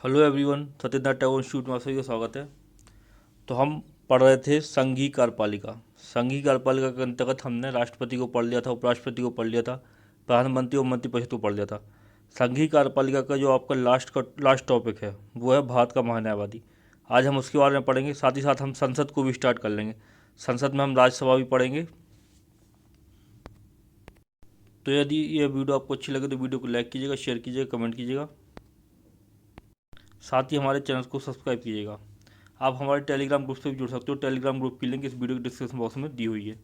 Hello everyone, Satyanarayan Tagore institute में आप सभी का स्वागत है। तो हम पढ़ रहे थे संघीय कार्यपालिका। संघीय कार्यपालिका के अंतर्गत हमने राष्ट्रपति को पढ़ लिया था, उपराष्ट्रपति को पढ़ लिया था, प्रधानमंत्री और मंत्रिपरिषद को पढ़ लिया था। संघीय कार्यपालिका का जो आपका लास्ट टॉपिक है वो है भारत का महान्यायवादी। आज हम उसके बारे में पढ़ेंगे, साथ ही साथ हम संसद को भी स्टार्ट कर लेंगे। संसद में हम राज्यसभा भी पढ़ेंगे। तो यदि ये वीडियो आपको अच्छी लगे तो वीडियो को लाइक कीजिएगा, शेयर कीजिएगा, कमेंट कीजिएगा, साथ ही हमारे चैनल को सब्सक्राइब कीजिएगा। आप हमारे टेलीग्राम ग्रुप से भी जुड़ सकते हो। टेलीग्राम ग्रुप की लिंक इस वीडियो के डिस्क्रिप्शन बॉक्स में दी हुई है।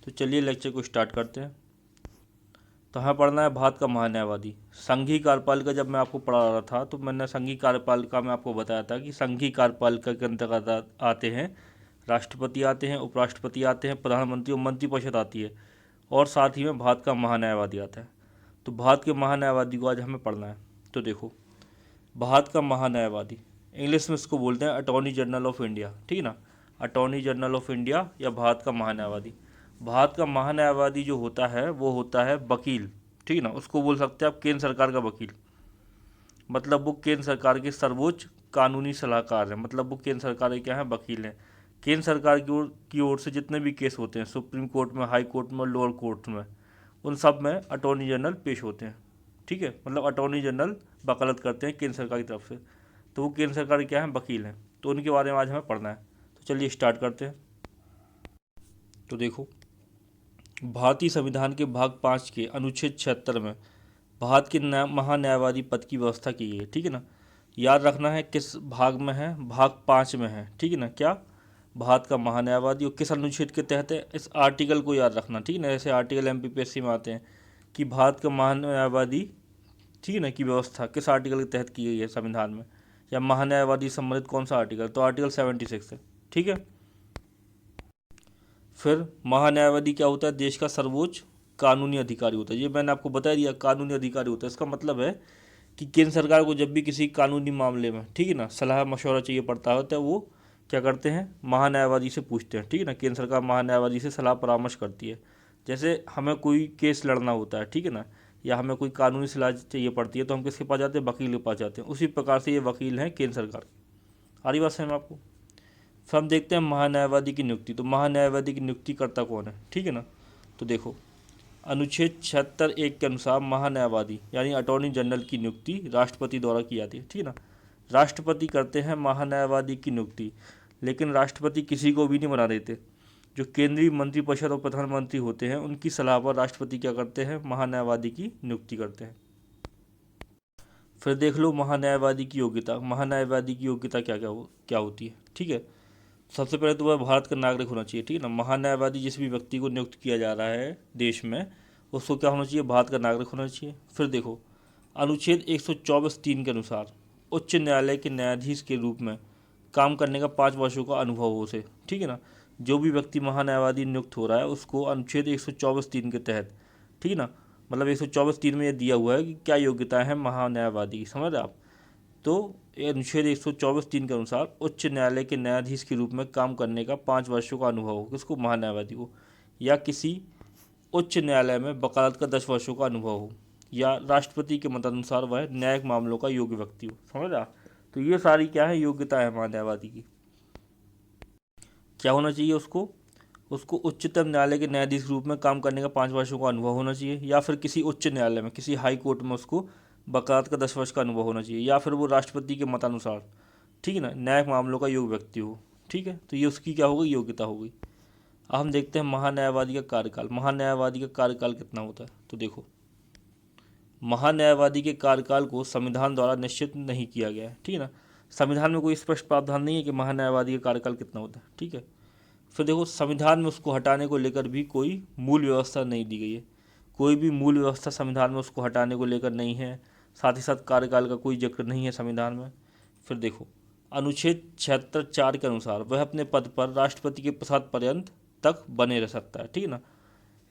तो चलिए लेक्चर को स्टार्ट करते हैं। तो हमें पढ़ना है भारत का महान्यायवादी। संघीय कार्यपालिका जब मैं आपको पढ़ा रहा था तो मैंने संघीय कार्यपालिका में आपको बताया था कि संघीय कार्यपालिका के अंतर्गत आते हैं राष्ट्रपति, आते हैं उपराष्ट्रपति, आते हैं प्रधानमंत्री और मंत्रिपरिषद आती है, और साथ ही में भारत का महान्यायवादी आता है। तो भारत के महान्यायवादी को आज हमें पढ़ना है। तो देखो, भारत का महान्यायवादी, इंग्लिश में इसको बोलते हैं अटॉर्नी जनरल ऑफ इंडिया, ठीक है ना। अटॉर्नी जनरल ऑफ इंडिया या भारत का महान्यायवादी। भारत का महान्यायवादी जो होता है वो होता है वकील, ठीक है ना। उसको बोल सकते हैं आप केंद्र सरकार का वकील। मतलब वो केंद्र सरकार के सर्वोच्च कानूनी सलाहकार हैं। मतलब वो केंद्र सरकार के क्या है, वकील हैं। केंद्र सरकार की ओर से जितने भी केस होते हैं सुप्रीम कोर्ट में, हाई कोर्ट में, लोअर कोर्ट में, उन सब में अटॉर्नी जनरल पेश होते हैं, ठीक है। मतलब अटॉर्नी जनरल वकालत करते हैं केंद्र सरकार की तरफ से। तो वो केंद्र सरकार के क्या हैं, वकील हैं। तो उनके बारे में आज हमें पढ़ना है। तो चलिए स्टार्ट करते हैं। तो देखो, भारतीय संविधान के भाग 5 के अनुच्छेद 76 में भारत के महान्यायवादी पद की व्यवस्था की गई है, ठीक है ना। याद रखना है किस भाग में है, भाग 5 में है, ठीक है ना। क्या, भारत का महान्यायवादी, और किस अनुच्छेद के तहत है, इस आर्टिकल को याद रखना, ठीक है ना। ऐसे आर्टिकल एमपीपीएससी में आते हैं कि भारत का महान्यायवादी, ठीक है ना, की व्यवस्था किस आर्टिकल के तहत की गई है संविधान में, या महान्यायवादी संबंधित कौन सा आर्टिकल। तो आर्टिकल 76 है, ठीक है। फिर महान्यायवादी क्या होता है, देश का सर्वोच्च कानूनी अधिकारी होता है। ये मैंने आपको बता दिया, कानूनी अधिकारी होता है। इसका मतलब है कि केंद्र सरकार को जब भी किसी कानूनी मामले में, ठीक है ना, सलाह मशवरा चाहिए पड़ता है तो वो क्या करते हैं, महान्यायवादी से पूछते हैं, ठीक है ना। केंद्र सरकार महान्यायवादी से सलाह परामर्श करती है। जैसे हमें कोई केस लड़ना होता है, ठीक है ना, या हमें कोई कानूनी सलाह चाहिए पड़ती है तो हम किसके पास जाते हैं, वकील के पास जाते हैं। उसी प्रकार से ये वकील हैं केंद्र सरकार के। आ रही बात समझ में आपको। फिर हम देखते हैं महान्यायवादी की नियुक्ति। तो महान्यायवादी की नियुक्ति करता कौन है, ठीक है ना। तो देखो, अनुच्छेद 76(1) के अनुसार महान्यायवादी यानी अटॉर्नी जनरल की नियुक्ति राष्ट्रपति द्वारा की जाती है, ठीक है ना। राष्ट्रपति करते हैं महान्यायवादी की नियुक्ति, लेकिन राष्ट्रपति किसी को भी नहीं बना देते। जो केंद्रीय मंत्रिपरिषद और प्रधानमंत्री होते हैं उनकी सलाह पर राष्ट्रपति क्या करते हैं, महान्यायवादी की नियुक्ति करते हैं। फिर देख लो महान्यायवादी की योग्यता। महान्यायवादी की योग्यता क्या होती है, ठीक है। सबसे पहले तो वह भारत का नागरिक होना चाहिए, ठीक है ना। महान्यायवादी जिस भी व्यक्ति को नियुक्त किया जा रहा है देश में, उसको क्या होना चाहिए, भारत का नागरिक होना चाहिए। फिर देखो, अनुच्छेद 124(3) के अनुसार उच्च न्यायालय के न्यायाधीश के रूप में काम करने का 5 वर्षों का अनुभव हो उसे, ठीक है ना। जो भी व्यक्ति महान्यायवादी नियुक्त हो रहा है उसको अनुच्छेद 124(3) के तहत, ठीक है ना, मतलब 124(3) में यह दिया हुआ है कि क्या योग्यता है महान्यायवादी की, समझ रहे आप। तो ये अनुच्छेद 124(3) के अनुसार उच्च न्यायालय के न्यायाधीश के रूप में काम करने का 5 वर्षों का अनुभव हो किसको, महान्यायवादी को। या किसी उच्च न्यायालय में वकालत का 10 वर्षों का अनुभव हो, या राष्ट्रपति के मतानुसार वह न्यायिक मामलों का योग्य व्यक्ति हो, समझ रहा। तो ये सारी क्या है, योग्यता है महान्यायवादी की। क्या होना चाहिए उसको, उसको उच्चतम न्यायालय के न्यायाधीश के रूप में काम करने का 5 वर्षों का अनुभव होना चाहिए, या फिर किसी उच्च न्यायालय में, किसी हाई कोर्ट में उसको वकालत का 10 वर्ष का अनुभव होना चाहिए, या फिर वो राष्ट्रपति के मतानुसार, ठीक है ना, न्यायिक मामलों का योग्य व्यक्ति हो, ठीक है। तो ये उसकी क्या होगी, योग्यता होगी। अब हम देखते हैं महान्यायवादी का कार्यकाल। महान्यायवादी का कार्यकाल कितना होता है। तो देखो, महान्यायवादी के कार्यकाल को संविधान द्वारा निश्चित नहीं किया गया है, ठीक है ना। संविधान में कोई स्पष्ट प्रावधान नहीं है कि महान्यायवादी का कार्यकाल कितना होता है, ठीक है। फिर देखो, संविधान में उसको हटाने को लेकर भी कोई मूल व्यवस्था नहीं दी गई है। कोई भी मूल व्यवस्था संविधान में उसको हटाने को लेकर नहीं है। साथ ही साथ कार्यकाल का कोई जिक्र नहीं है संविधान में। फिर देखो, अनुच्छेद 76(4) के अनुसार वह अपने पद पर राष्ट्रपति के प्रसाद पर्यंत तक बने रह सकता है, ठीक है ना।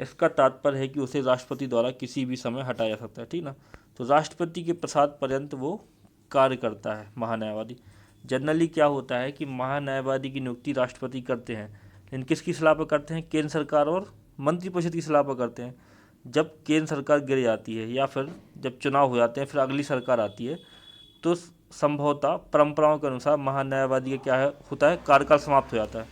इसका तात्पर्य है कि उसे राष्ट्रपति द्वारा किसी भी समय हटाया जा सकता है, ठीक है ना। तो राष्ट्रपति के प्रसाद पर्यंत वो कार्य करता है महान्यायवादी। जनरली क्या होता है कि महान्यायवादी की नियुक्ति राष्ट्रपति करते हैं, लेकिन किसकी सलाह पर करते हैं, केंद्र सरकार और मंत्रिपरिषद की सलाह पर करते हैं। जब केंद्र सरकार गिर जाती है या फिर जब चुनाव हो जाते हैं, फिर अगली सरकार आती है, तो संभवतः परंपराओं के अनुसार महान्यायवादी का क्या है होता है, कार्यकाल समाप्त हो जाता है,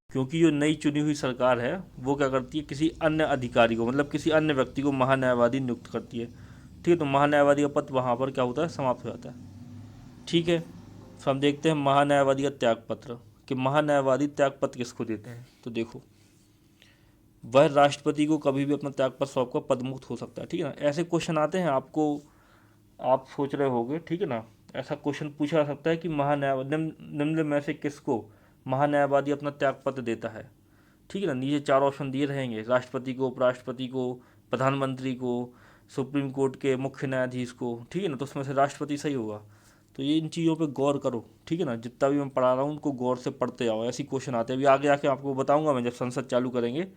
क्योंकि जो नई चुनी हुई सरकार है वो क्या करती है, किसी अन्य अधिकारी को, मतलब किसी अन्य व्यक्ति को महान्यायवादी नियुक्त करती है। ठीक है, तो महान्यायवादी का पद वहाँ पर क्या होता है, समाप्त हो जाता है। ठीक है, तो हम देखते हैं महान्यायवादी का त्यागपत्र, कि महान्यायवादी त्यागपत्र किसको देते हैं। तो देखो, वह राष्ट्रपति को कभी भी अपना त्यागपत्र सौंपकर पदमुक्त हो सकता है। ठीक है ना, ऐसे क्वेश्चन आते हैं आपको, आप सोच रहे होगे, ठीक है ना, ऐसा क्वेश्चन पूछा जा सकता है कि निम्न में से किसको महान्यायवादी अपना त्यागपत्र देता है। ठीक है ना, नीचे 4 ऑप्शन दिए रहेंगे, राष्ट्रपति को, उपराष्ट्रपति को, प्रधानमंत्री को, सुप्रीम कोर्ट के मुख्य न्यायाधीश को। ठीक है ना, तो उसमें से राष्ट्रपति सही होगा। तो ये इन चीज़ों पे गौर करो। ठीक है ना, जितना भी मैं पढ़ा रहा हूँ उनको गौर से पढ़ते आओ, ऐसी क्वेश्चन आते हैं। अभी आगे आके आपको बताऊंगा मैं, जब संसद चालू करेंगे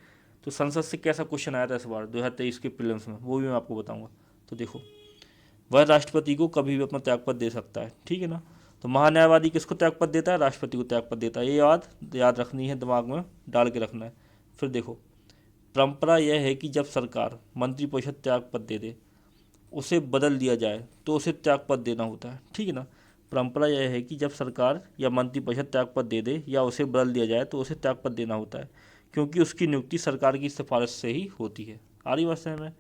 तो संसद से कैसा क्वेश्चन आया था इस बार 2023 के प्रीलिम्स में, वो भी मैं आपको बताऊंगा। तो देखो, वह राष्ट्रपति को कभी भी अपना त्यागपत्र दे सकता है। ठीक है ना, तो महान्यायवादी किसको त्यागपत्र देता है, राष्ट्रपति को त्यागपत्र देता है। ये याद रखनी है, दिमाग में डाल के रखना है। फिर देखो, परंपरा यह है कि जब सरकार मंत्रिपरिषद त्यागपत्र दे दे, उसे बदल दिया जाए तो उसे त्यागपत्र देना होता है। ठीक है ना, परंपरा यह है कि जब सरकार या मंत्रिपरिषद त्यागपत्र दे दे या उसे बदल दिया जाए तो उसे त्यागपत्र देना होता है, क्योंकि उसकी नियुक्ति सरकार की सिफारिश से ही होती है। आ रही बात समझ में?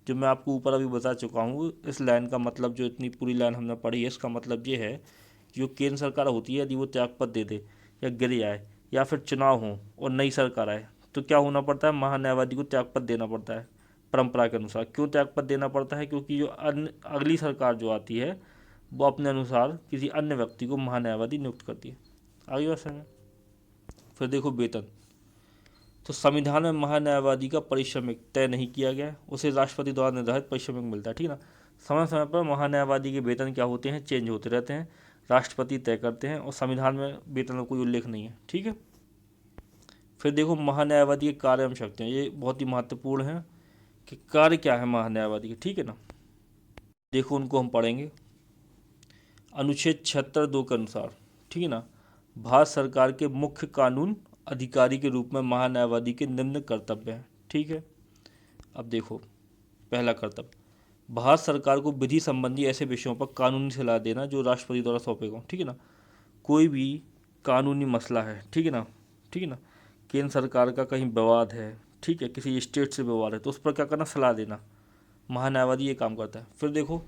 जो मैं आपको ऊपर अभी बता चुका हूँ, इस लाइन का मतलब, जो इतनी पूरी लाइन हमने पढ़ी है, इसका मतलब ये है कि जो केंद्र सरकार होती है, यदि वो त्यागपत्र दे दे या गिर जाए या फिर चुनाव हो और नई सरकार आए, तो क्या होना पड़ता है, महान्यायवादी को त्यागपत्र देना पड़ता है परंपरा के अनुसार। क्यों त्यागपत्र देना पड़ता है, क्योंकि जो अगली सरकार जो आती है वो अपने अनुसार किसी अन्य व्यक्ति को महान्यायवादी नियुक्त करती है। आगे बात समझ। फिर देखो, वेतन। तो संविधान में महान्यायवादी का पारिश्रमिक तय नहीं किया गया है, उसे राष्ट्रपति द्वारा निर्धारित पारिश्रमिक मिलता है। ठीक है ना, समय समय पर महान्यायवादी के वेतन क्या होते हैं, चेंज होते रहते हैं, राष्ट्रपति तय करते हैं, और संविधान में वेतन का कोई उल्लेख नहीं है। ठीक है, फिर देखो, महान्यायवादी के कार्य एवं शक्तियाँ, ये बहुत ही महत्वपूर्ण है कि कार्य क्या है महान्यायवादी के। ठीक है ना, देखो उनको हम पढ़ेंगे। अनुच्छेद 76(2) के अनुसार, ठीक है ना, भारत सरकार के मुख्य कानून अधिकारी के रूप में महान्यायवादी के निम्न कर्तव्य हैं। ठीक है, अब देखो, पहला कर्तव्य, भारत सरकार को विधि संबंधी ऐसे विषयों पर कानूनी सलाह देना जो राष्ट्रपति द्वारा सौंपे गए। ठीक है ना, कोई भी कानूनी मसला है, ठीक है ना, ठीक है ना, केंद्र सरकार का कहीं विवाद है, ठीक है, किसी स्टेट से विवाद है, तो उस पर क्या करना, सलाह देना, महान्यायवादी ये काम करता है। फिर देखो,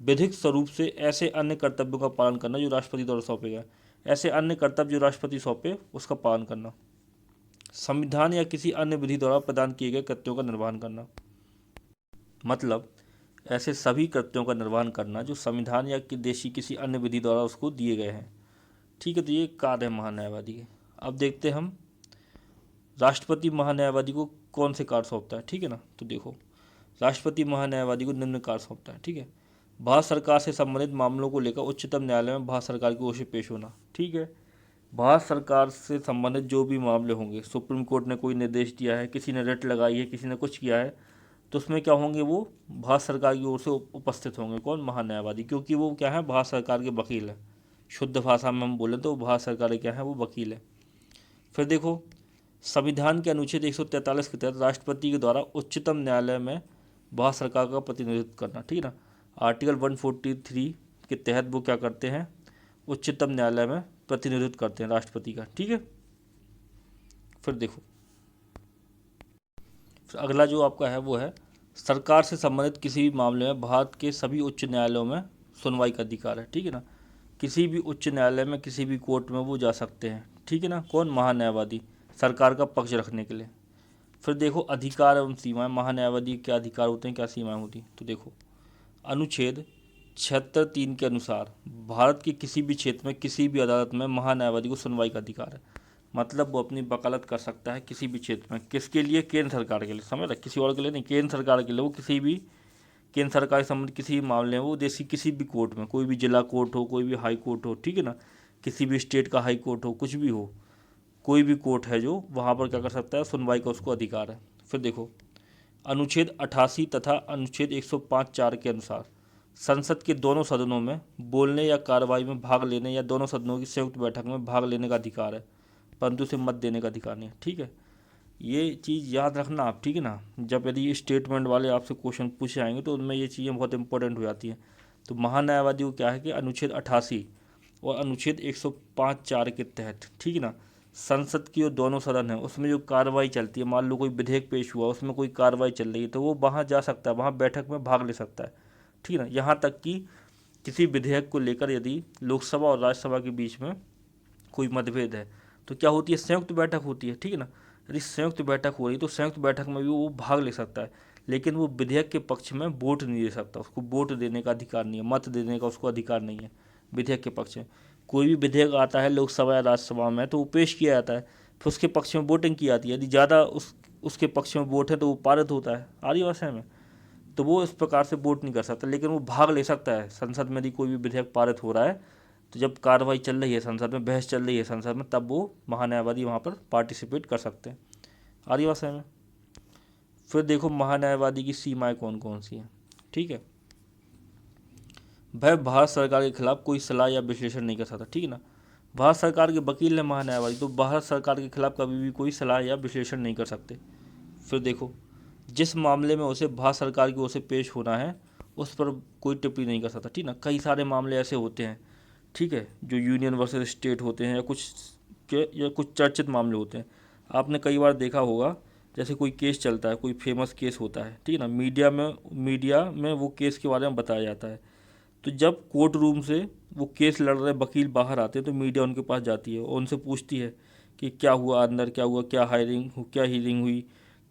विधिक स्वरूप से ऐसे अन्य कर्तव्यों का पालन करना जो राष्ट्रपति द्वारा सौंपे गए, ऐसे अन्य कर्तव्य जो राष्ट्रपति सौंपे उसका पालन करना, संविधान या किसी अन्य विधि द्वारा प्रदान किए गए कृत्यों का निर्वहन करना, मतलब ऐसे सभी कृत्यों का निर्वहन करना जो संविधान या कि देशी किसी अन्य विधि द्वारा उसको दिए गए हैं। ठीक है, तो ये कार्य है महान्यायवादी के। अब देखते हैं हम राष्ट्रपति महान्यायवादी को कौन से कार्य सौंपता है। ठीक है ना, तो देखो, राष्ट्रपति महान्यायवादी को निम्न कार्य सौंपता है। ठीक है, भारत सरकार से संबंधित मामलों को लेकर उच्चतम न्यायालय में भारत सरकार की ओर से पेश होना। ठीक है, भारत सरकार से संबंधित जो भी मामले होंगे, सुप्रीम कोर्ट ने कोई निर्देश दिया है, किसी ने रिट लगाई है, किसी ने कुछ किया है, तो उसमें क्या होंगे, वो भारत सरकार की ओर से उपस्थित होंगे। कौन, महान्यायवादी, क्योंकि वो क्या है, भारत सरकार के वकील है। शुद्ध भाषा में हम बोलें तो वो भारत सरकार के क्या है, वो वकील है। फिर देखो, संविधान के अनुच्छेद 143 के तहत राष्ट्रपति के द्वारा उच्चतम न्यायालय में भारत सरकार का प्रतिनिधित्व करना। ठीक है ना, आर्टिकल 143 के तहत वो क्या करते हैं, उच्चतम न्यायालय में प्रतिनिधित्व करते हैं राष्ट्रपति का। ठीक है, फिर देखो, फिर अगला जो आपका है वो है सरकार से संबंधित किसी भी मामले में भारत के सभी उच्च न्यायालयों में सुनवाई का अधिकार है। ठीक है ना, किसी भी उच्च न्यायालय में, किसी भी कोर्ट में वो जा सकते हैं। ठीक है ना, कौन, महान्यायवादी, सरकार का पक्ष रखने के लिए। फिर देखो, अधिकार एवं सीमाएं, महान्यायवादी के क्या अधिकार होते हैं, क्या सीमाएं होती हैं। तो देखो, अनुच्छेद 76(3) के अनुसार भारत के किसी भी क्षेत्र में किसी भी अदालत में महान्यायवादी को सुनवाई का अधिकार है, मतलब वो अपनी वकालत कर सकता है किसी भी क्षेत्र में, किसके लिए, केंद्र सरकार के लिए, समझ रहे, किसी और के लिए नहीं, केंद्र सरकार के लिए। वो किसी भी केंद्र सरकार से संबंधित किसी भी मामले में वो देश की किसी भी कोर्ट में, कोई भी जिला कोर्ट हो, कोई भी हाई कोर्ट हो, ठीक है ना, किसी भी स्टेट का हाई कोर्ट हो, कुछ भी हो, कोई भी कोर्ट है जो वहाँ पर क्या कर सकता है, सुनवाई का उसको अधिकार है। फिर देखो, अनुच्छेद 88 तथा अनुच्छेद 105(4) के अनुसार संसद के दोनों सदनों में बोलने या कार्रवाई में भाग लेने या दोनों सदनों की संयुक्त बैठक में भाग लेने का अधिकार है, परंतु उसे मत देने का अधिकार नहीं है। ठीक है, ये चीज़ याद रखना आप। ठीक है ना, जब यदि ये स्टेटमेंट वाले आपसे क्वेश्चन पूछे आएंगे तो उनमें ये चीज़ें बहुत इंपॉर्टेंट हो जाती हैं। तो महान्यायवादी को क्या है कि अनुच्छेद 88 और अनुच्छेद 105(4) के तहत, ठीक है ना, संसद की जो दोनों सदन है उसमें जो कार्रवाई चलती है, मान लो कोई विधेयक पेश हुआ, उसमें कोई कार्रवाई चल रही है, तो वो वहाँ जा सकता है, वहाँ बैठक में भाग ले सकता है, ठीक है ना। यहाँ तक कि किसी विधेयक को लेकर यदि लोकसभा और राज्यसभा के बीच में कोई मतभेद है तो क्या होती है, संयुक्त बैठक होती है, ठीक है ना। यदि संयुक्त बैठक हो रही तो संयुक्त बैठक में भी वो भाग ले सकता है, लेकिन वो विधेयक के पक्ष में वोट नहीं दे सकता, उसको वोट देने का अधिकार नहीं है, मत देने का उसको अधिकार नहीं है विधेयक के पक्ष में। कोई भी विधेयक आता है लोकसभा या राज्यसभा में तो वो पेश किया जाता है, फिर उसके पक्ष में वोटिंग की जाती है, यदि ज़्यादा उसके पक्ष में वोट है तो वो पारित होता है, आ रही भाषा में। तो वो इस प्रकार से वोट नहीं कर सकता, लेकिन वो भाग ले सकता है संसद में। यदि कोई भी विधेयक पारित हो रहा है तो जब कार्रवाई चल रही है संसद में, बहस चल रही है संसद में, तब वो महान्यायवादी वहाँ पर पार्टिसिपेट कर सकते हैं, आ रही भाषा में। फिर देखो महान्यायवादी की सीमाएं कौन कौन सी हैं, ठीक है। वह भारत सरकार के खिलाफ कोई सलाह या विश्लेषण नहीं कर सकता, ठीक है ना। भारत सरकार के वकील है महान्यायवादी, तो भारत सरकार के खिलाफ कभी भी कोई सलाह या विश्लेषण नहीं कर सकते। फिर देखो जिस मामले में उसे भारत सरकार की ओर से पेश होना है उस पर कोई टिप्पणी नहीं कर सकता, ठीक ना। कई सारे मामले ऐसे होते हैं, ठीक है, जो यूनियन वर्सेस स्टेट होते हैं या कुछ चर्चित मामले होते हैं। आपने कई बार देखा होगा, जैसे कोई केस चलता है, कोई फेमस केस होता है, ठीक है ना, मीडिया में वो केस के बारे में बताया जाता है। तो जब कोर्ट रूम से वो केस लड़ रहे वकील बाहर आते हैं तो मीडिया उनके पास जाती है और उनसे पूछती है कि क्या हुआ अंदर, क्या हुआ, क्या हीयरिंग हुई,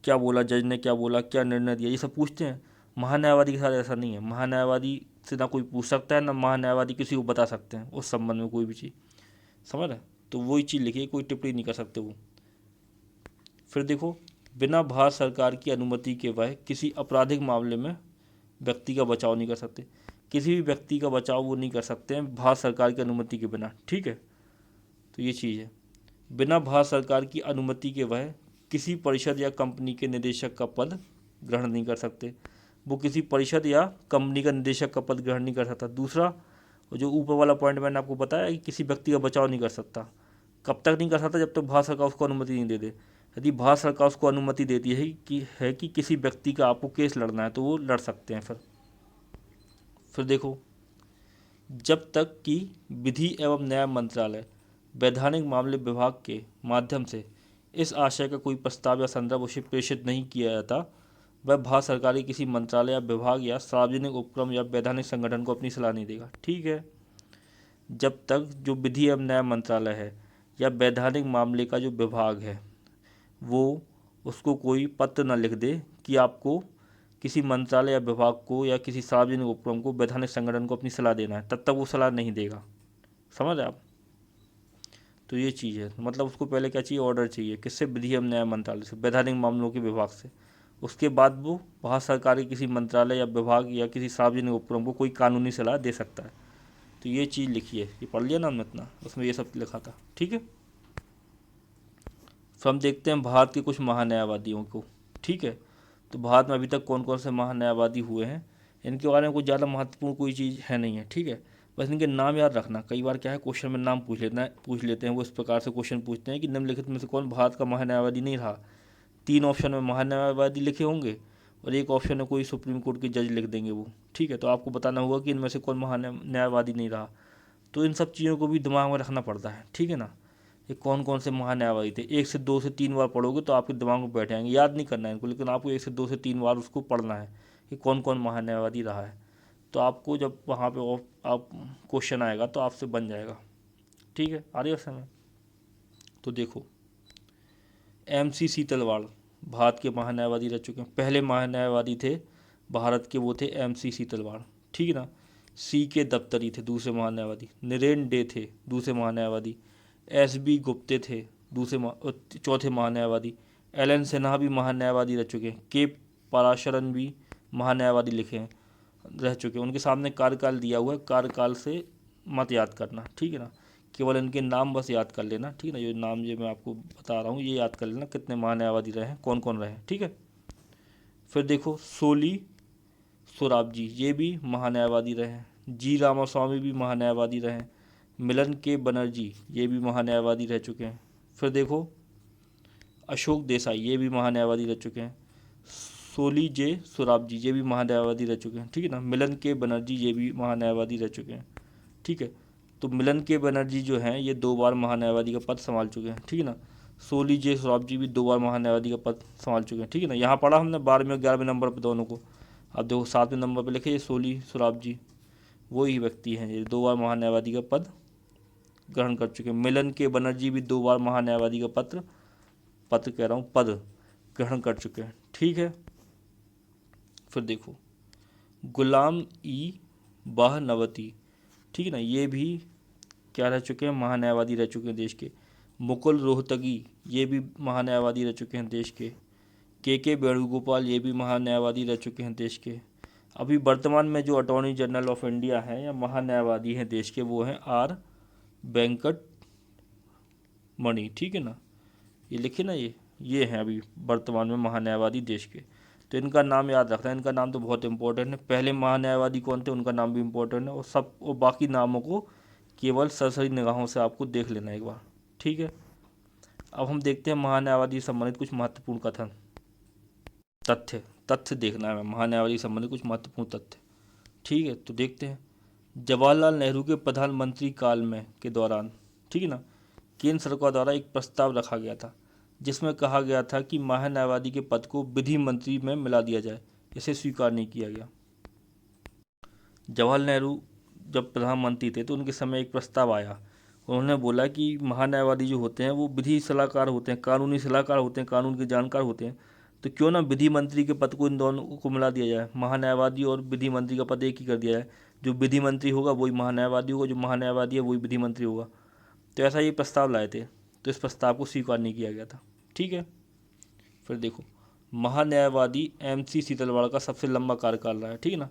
क्या बोला जज ने, क्या बोला, क्या निर्णय दिया, ये सब पूछते हैं। महान्यायवादी के साथ ऐसा नहीं है, महान्यायवादी से ना कोई पूछ सकता है, ना महान्यायवादी किसी को बता सकते हैं उस संबंध में कोई भी चीज़, समझ रहे। तो वही चीज़ लिखी है, कोई टिप्पणी नहीं कर सकते वो। फिर देखो बिना भारत सरकार की अनुमति के वह किसी आपराधिक मामले में व्यक्ति का बचाव नहीं कर सकते। किसी भी व्यक्ति का बचाव वो नहीं कर सकते हैं भारत सरकार की अनुमति के बिना, ठीक है। तो ये चीज़ है, बिना भारत सरकार की अनुमति के वह किसी परिषद या कंपनी के निदेशक का पद ग्रहण नहीं कर सकते। वो किसी परिषद या कंपनी का निदेशक का पद ग्रहण नहीं कर सकता। दूसरा, जो ऊपर वाला पॉइंट मैंने आपको बताया कि किसी व्यक्ति का बचाव नहीं कर सकता, कब तक नहीं कर सकता, जब तक भारत सरकार उसको अनुमति नहीं दे दे। यदि भारत सरकार उसको अनुमति देती है कि किसी व्यक्ति का आपको केस लड़ना है तो वो लड़ सकते हैं। फिर देखो जब तक कि विधि एवं न्याय मंत्रालय वैधानिक मामले विभाग के माध्यम से इस आशय का कोई प्रस्ताव या संदर्भ उसे प्रेषित नहीं किया जाता, वह भारत सरकार के किसी मंत्रालय या विभाग या सार्वजनिक उपक्रम या वैधानिक संगठन को अपनी सलाह नहीं देगा, ठीक है। जब तक जो विधि एवं न्याय मंत्रालय है या वैधानिक मामले का जो विभाग है वो उसको कोई पत्र न लिख दे कि आपको किसी मंत्रालय या विभाग को या किसी सार्वजनिक उपक्रम को, वैधानिक संगठन को अपनी सलाह देना है, तब तक वो सलाह नहीं देगा, समझ आप। तो ये चीज़ है, मतलब उसको पहले क्या चाहिए, ऑर्डर चाहिए, किससे, विधि एवं न्याय मंत्रालय से, वैधानिक मामलों के विभाग से। उसके बाद वो भारत सरकार के किसी मंत्रालय या विभाग या किसी सार्वजनिक उपक्रम को कोई कानूनी सलाह दे सकता है। तो ये चीज़ लिखी है, ये पढ़ लिया ना हमने इतना, उसमें ये सब लिखा था, ठीक है। फिर हम देखते हैं भारत के कुछ महान्यायवादियों को, ठीक है। तो भारत में अभी तक कौन कौन से महान्यायवादी हुए हैं, इनके बारे में कुछ ज़्यादा महत्वपूर्ण कोई चीज़ है नहीं है, ठीक है। बस इनके नाम याद रखना। कई बार क्या है, क्वेश्चन में नाम पूछ लेते हैं, वो इस प्रकार से क्वेश्चन पूछते हैं कि निम्नलिखित में से कौन भारत का महान्यायवादी नहीं रहा। 3 ऑप्शन में महान्यायवादी लिखे होंगे और एक ऑप्शन में कोई सुप्रीम कोर्ट के जज लिख देंगे वो, ठीक है। तो आपको बताना होगा कि इनमें से कौन महान्यायवादी नहीं रहा। तो इन सब चीज़ों को भी दिमाग में रखना पड़ता है, ठीक है ना। ये कौन कौन से महान्यायवादी थे, 1 से 2 से 3 बार पढ़ोगे तो आपके दिमाग में बैठ जाएंगे, याद नहीं करना है इनको, लेकिन आपको 1 से 2 से 3 बार उसको पढ़ना है कि कौन कौन महान्यायवादी रहा है। तो आपको जब वहाँ पे आप क्वेश्चन आएगा तो आपसे बन जाएगा, ठीक है। आ रही है समय। तो देखो MC सीतलवाड़ भारत के महान्यायवादी रह चुके हैं। पहले महान्यायवादी थे भारत के, वो थे MC सीतलवाड़, ठीक है ना। CK दफ्तरी थे दूसरे महान्यायवादी। नरेन डे थे दूसरे महान्यायवादी। SB गुप्ते थे चौथे महान्यायवादी। LN सिन्हा भी महान्यायवादी रह चुके हैं। K पराशरन भी महान्यायवादी लिखे हैं, रह चुके हैं। उनके सामने कार्यकाल दिया हुआ है, कार्यकाल से मत याद करना, ठीक है ना। केवल इनके नाम बस याद कर लेना, ठीक है ना। जो नाम जो मैं आपको बता रहा हूँ ये याद कर लेना, कितने महान्यायवादी रहे हैं, कौन कौन रहे हैं, ठीक है। फिर देखो सोली सोराबजी, ये भी महान्यायवादी रहे हैं। G रामास्वामी भी महान्यायवादी रहे हैं। मिलन के बनर्जी, ये भी महान्यायवादी रह चुके हैं। फिर देखो अशोक देसाई, ये भी महान्यायवादी रह चुके हैं। सोली जे सोराबजी, ये भी महान्यायवादी रह चुके हैं, ठीक है ना। मिलन के बनर्जी, ये भी महान्यायवादी रह चुके हैं, ठीक है। तो मिलन के बनर्जी जो हैं ये 2 बार महान्यायवादी का पद संभाल चुके हैं, ठीक है ना। सोली जे सोराबजी भी 2 बार महान्यायवादी का पद संभाल चुके हैं, ठीक है ना। यहाँ पढ़ा हमने 12वें और 11वें नंबर पर दोनों को। अब देखो 7वें नंबर पर लिखे ये सोली सोराबजी, वो ही व्यक्ति हैं, ये 2 बार महान्यायवादी का पद ग्रहण कर चुके हैं। मिलन के बनर्जी भी 2 बार महान्यायवादी का पद ग्रहण कर चुके हैं, ठीक है। फिर देखो गुलाम ई बाहनवती, ठीक है ना, ये भी क्या रह चुके हैं, महान्यायवादी रह चुके हैं देश के। मुकुल रोहतगी, ये भी महान्यायवादी रह चुके हैं देश के वेणुगोपाल, ये भी महान्यायवादी रह चुके हैं देश के। अभी वर्तमान में जो अटॉर्नी जनरल ऑफ इंडिया हैं या महान्यायवादी हैं देश के, वो हैं आर वेंकट मणि, ठीक है ना। ये लिखे ना, ये हैं अभी वर्तमान में महान्यायवादी देश के। तो इनका नाम याद रखना है, इनका नाम तो बहुत इंपॉर्टेंट है। पहले महान्यायवादी कौन थे उनका नाम भी इंपॉर्टेंट है, और बाकी नामों को केवल सरसरी निगाहों से आपको देख लेना एक बार, ठीक है। अब हम देखते हैं महान्यायवादी संबंधित कुछ महत्वपूर्ण कथन, तथ्य देखना है, महान्यायवादी संबंधित कुछ महत्वपूर्ण तथ्य, ठीक है। तो देखते हैं। जवाहरलाल नेहरू के प्रधानमंत्री काल में के दौरान, ठीक है ना, केंद्र सरकार द्वारा एक प्रस्ताव रखा गया था जिसमें कहा गया था कि महान्यायवादी के पद को विधि मंत्री में मिला दिया जाए। इसे स्वीकार नहीं किया गया। जवाहरलाल नेहरू जब प्रधानमंत्री थे तो उनके समय एक प्रस्ताव आया, उन्होंने बोला कि महान्यायवादी जो होते हैं वो विधि सलाहकार होते हैं, कानूनी सलाहकार होते हैं, कानून के जानकार होते हैं, तो क्यों ना विधि मंत्री के पद को इन दोनों को मिला दिया जाए, महान्यायवादी और विधि मंत्री का पद एक ही कर दिया जाए। जो विधि मंत्री होगा वही महान्यायवादी होगा, जो महान्यायवादी है वही विधि मंत्री होगा। तो ऐसा ये प्रस्ताव लाए थे, तो इस प्रस्ताव को स्वीकार नहीं किया गया था, ठीक है। फिर देखो महान्यायवादी MC सीतलवाड़ का सबसे लंबा कार्यकाल रहा है, ठीक है ना।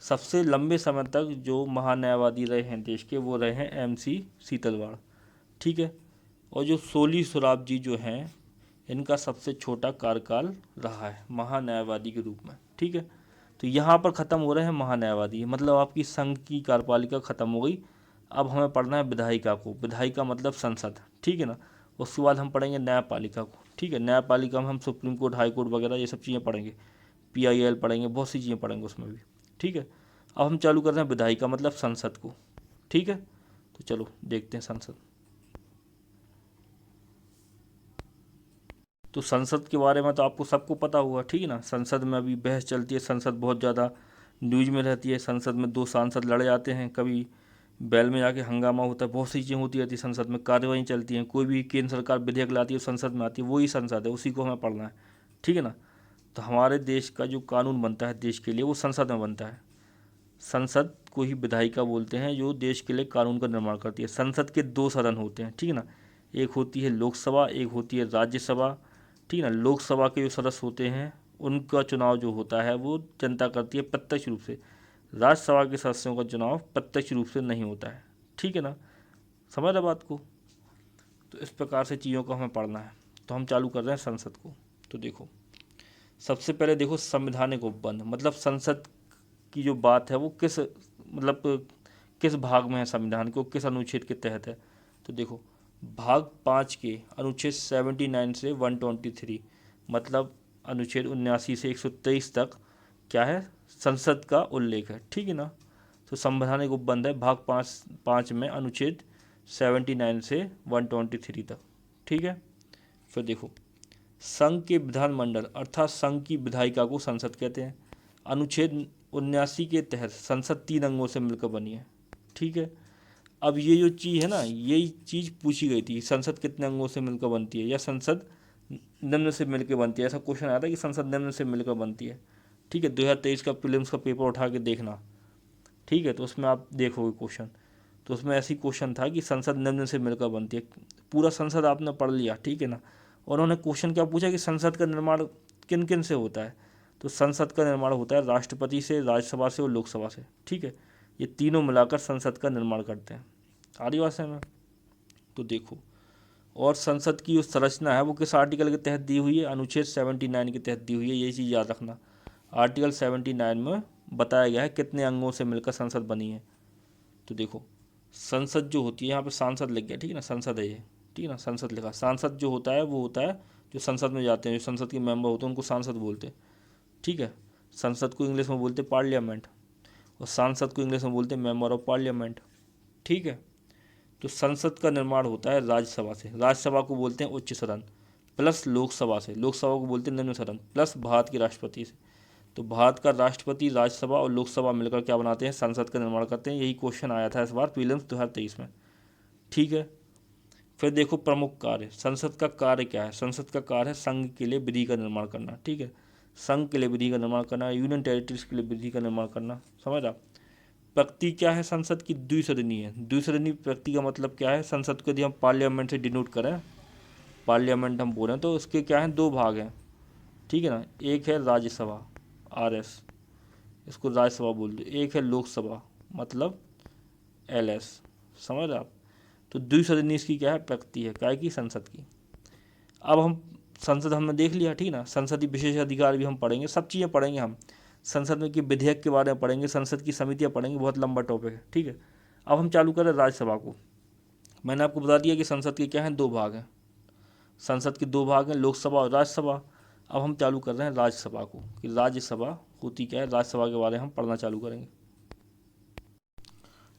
सबसे लंबे समय तक जो महान्यायवादी रहे हैं देश के वो रहे हैं MC सीतलवाड़, ठीक है। और जो सोली सोराबजी जो हैं इनका सबसे छोटा कार्यकाल रहा है महान्यायवादी के रूप में, ठीक है। तो यहाँ पर ख़त्म हो रहे हैं महान्यायवादी, मतलब आपकी संघ की कार्यपालिका ख़त्म हो गई। अब हमें पढ़ना है विधायिका को, विधायिका मतलब संसद, ठीक है ना। उसके बाद हम पढ़ेंगे न्यायपालिका को, ठीक है। न्यायपालिका में हम सुप्रीम कोर्ट, हाई कोर्ट वगैरह ये सब चीज़ें पढ़ेंगे, PIL पढ़ेंगे, बहुत सी चीज़ें पढ़ेंगे उसमें भी, ठीक है। अब हम चालू कर रहे हैं विधायिका मतलब संसद को, ठीक है। तो चलो देखते हैं संसद। तो संसद के बारे में तो आपको सबको पता होगा, ठीक है ना। संसद में अभी बहस चलती है, संसद बहुत ज़्यादा न्यूज में रहती है। संसद में 2 सांसद लड़े जाते हैं, कभी बैल में जाके हंगामा होता है, बहुत सी चीज़ें होती रहती है संसद में, कार्यवाही चलती हैं। कोई भी केंद्र सरकार विधेयक लाती है संसद में आती है, वही संसद है, उसी को हमें पढ़ना है, ठीक है ना। तो हमारे देश का जो कानून बनता है देश के लिए वो संसद में बनता है। संसद को ही विधायिका बोलते हैं, जो देश के लिए कानून का निर्माण करती है। संसद के 2 सदन होते हैं, ठीक है ना। एक होती है लोकसभा, एक होती है राज्यसभा, ठीक है ना। लोकसभा के जो सदस्य होते हैं उनका चुनाव जो होता है वो जनता करती है प्रत्यक्ष रूप से। राज्यसभा के सदस्यों का चुनाव प्रत्यक्ष रूप से नहीं होता है, ठीक है ना। समझ रहे बात को। तो इस प्रकार से चीज़ों को हमें पढ़ना है। तो हम चालू कर रहे हैं संसद को। तो देखो सबसे पहले देखो संवैधानिक उपबंध, मतलब संसद की जो बात है वो किस भाग में है, संविधान को किस अनुच्छेद के तहत है। तो देखो भाग 5 के अनुच्छेद 79 से 123, मतलब अनुच्छेद 79 से 123 तक क्या है, संसद का उल्लेख है, ठीक है ना। तो संवैधानिक उपबंध है भाग 5 में अनुच्छेद 79 से 123 तक, ठीक है। फिर देखो संघ के विधानमंडल अर्थात संघ की विधायिका को संसद कहते हैं। अनुच्छेद 79 के तहत संसद 3 अंगों से मिलकर बनी है, ठीक है। अब ये जो चीज़ है ना, यही चीज़ पूछी गई थी, संसद कितने अंगों से मिलकर बनती है या संसद निम्न से मिलकर बनती है। ऐसा क्वेश्चन आया था कि संसद निम्न से मिलकर बनती है, ठीक है। 2023 का प्रीलिम्स का पेपर उठा के देखना, ठीक है। तो उसमें आप देखोगे क्वेश्चन, तो उसमें ऐसी क्वेश्चन था कि संसद निम्न से मिलकर बनती है। पूरा संसद आपने पढ़ लिया, ठीक है ना। और उन्होंने क्वेश्चन क्या पूछा कि संसद का निर्माण किन किन से होता है। तो संसद का निर्माण होता है राष्ट्रपति से, राज्यसभा से और लोकसभा से, ठीक है। ये तीनों मिलाकर संसद का निर्माण करते हैं। आदिवासी में तो देखो, और संसद की जो संरचना है वो किस आर्टिकल के तहत दी हुई है, अनुच्छेद 79 के तहत दी हुई है। ये चीज़ याद रखना, आर्टिकल 79 में बताया गया है कितने अंगों से मिलकर संसद बनी है। तो देखो संसद जो होती है, यहाँ पे सांसद लिख गया, ठीक है ना, संसद है ये, ठीक है ना, संसद लिखा। सांसद जो होता है वो होता है जो संसद में जाते हैं, जो संसद के मेंबर होते हैं उनको सांसद बोलते हैं, ठीक है। संसद को इंग्लिश में बोलते पार्लियामेंट, और सांसद को इंग्लिश में बोलते मेंबर ऑफ पार्लियामेंट। ठीक है। तो संसद का निर्माण होता है राज्यसभा से, राज्यसभा को बोलते हैं उच्च सदन, प्लस लोकसभा से, लोकसभा को बोलते हैं निम्न सदन, प्लस भारत के राष्ट्रपति से। तो भारत का राष्ट्रपति, राज्यसभा और लोकसभा मिलकर क्या बनाते हैं, संसद का निर्माण करते हैं। यही क्वेश्चन आया था इस बार प्रीलिम्स 2023 में। ठीक है। फिर देखो प्रमुख कार्य, संसद का कार्य क्या है। संसद का कार्य है संघ के लिए विधि का निर्माण करना। ठीक है। संघ के लिए विधि का निर्माण करना, यूनियन टेरिटरीज के लिए विधि का निर्माण करना। समझ रहा। प्रगति क्या है संसद की, द्विसदनीय है। द्विसदनीय प्रगति का मतलब क्या है, संसद को यदि हम पार्लियामेंट से डिनोट करें, पार्लियामेंट हम बोलें तो उसके क्या हैं, दो भाग हैं। ठीक है ना। एक है राज्यसभा, RS, इसको राज्यसभा बोल दो। एक है लोकसभा, मतलब LS। समझ रहे आप। तो द्विसदनीय इसकी क्या है, प्रगति है, क्या की, संसद की। अब हम संसद हमने देख लिया, ठीक ना। संसदीय विशेष अधिकार भी हम पढ़ेंगे, सब चीज़ें पढ़ेंगे हम। संसद में के विधेयक के बारे में पढ़ेंगे, संसद की समितियाँ पढ़ेंगे, बहुत लंबा टॉपिक है। ठीक है। अब हम चालू करें राज्यसभा को। मैंने आपको बता दिया कि संसद के क्या हैं, दो भाग हैं। संसद के दो भाग हैं, लोकसभा और राज्यसभा। अब हम चालू कर रहे हैं राज्यसभा को, कि राज्यसभा होती क्या है, राज्यसभा के बारे में हम पढ़ना चालू करेंगे।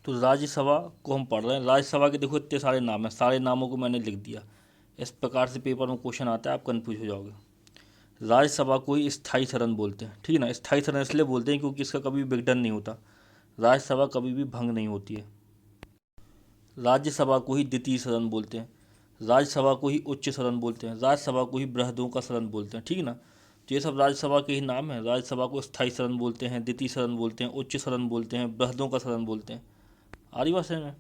तो राज्यसभा को हम पढ़ रहे हैं। राज्यसभा के देखो इतने सारे नाम हैं, सारे नामों को मैंने लिख दिया। इस प्रकार से पेपर में क्वेश्चन आता है, आप कन्फ्यूज हो जाओगे। राज्यसभा को ही स्थायी सदन बोलते हैं। ठीक है ना। स्थायी सदन इसलिए बोलते हैं क्योंकि इसका कभी विघटन नहीं होता, राज्यसभा कभी भी भंग नहीं होती है। राज्यसभा को ही द्वितीय सदन बोलते हैं, राज्यसभा को ही उच्च सदन बोलते हैं, राज्यसभा को ही बृहदों का सदन बोलते हैं। ठीक है ना। तो ये सब राज्यसभा के ही नाम हैं। राज्यसभा को स्थायी सदन बोलते हैं, द्वितीय सदन बोलते हैं, उच्च सदन बोलते हैं, बृहदों का सदन बोलते हैं। आ रही बात समझ में।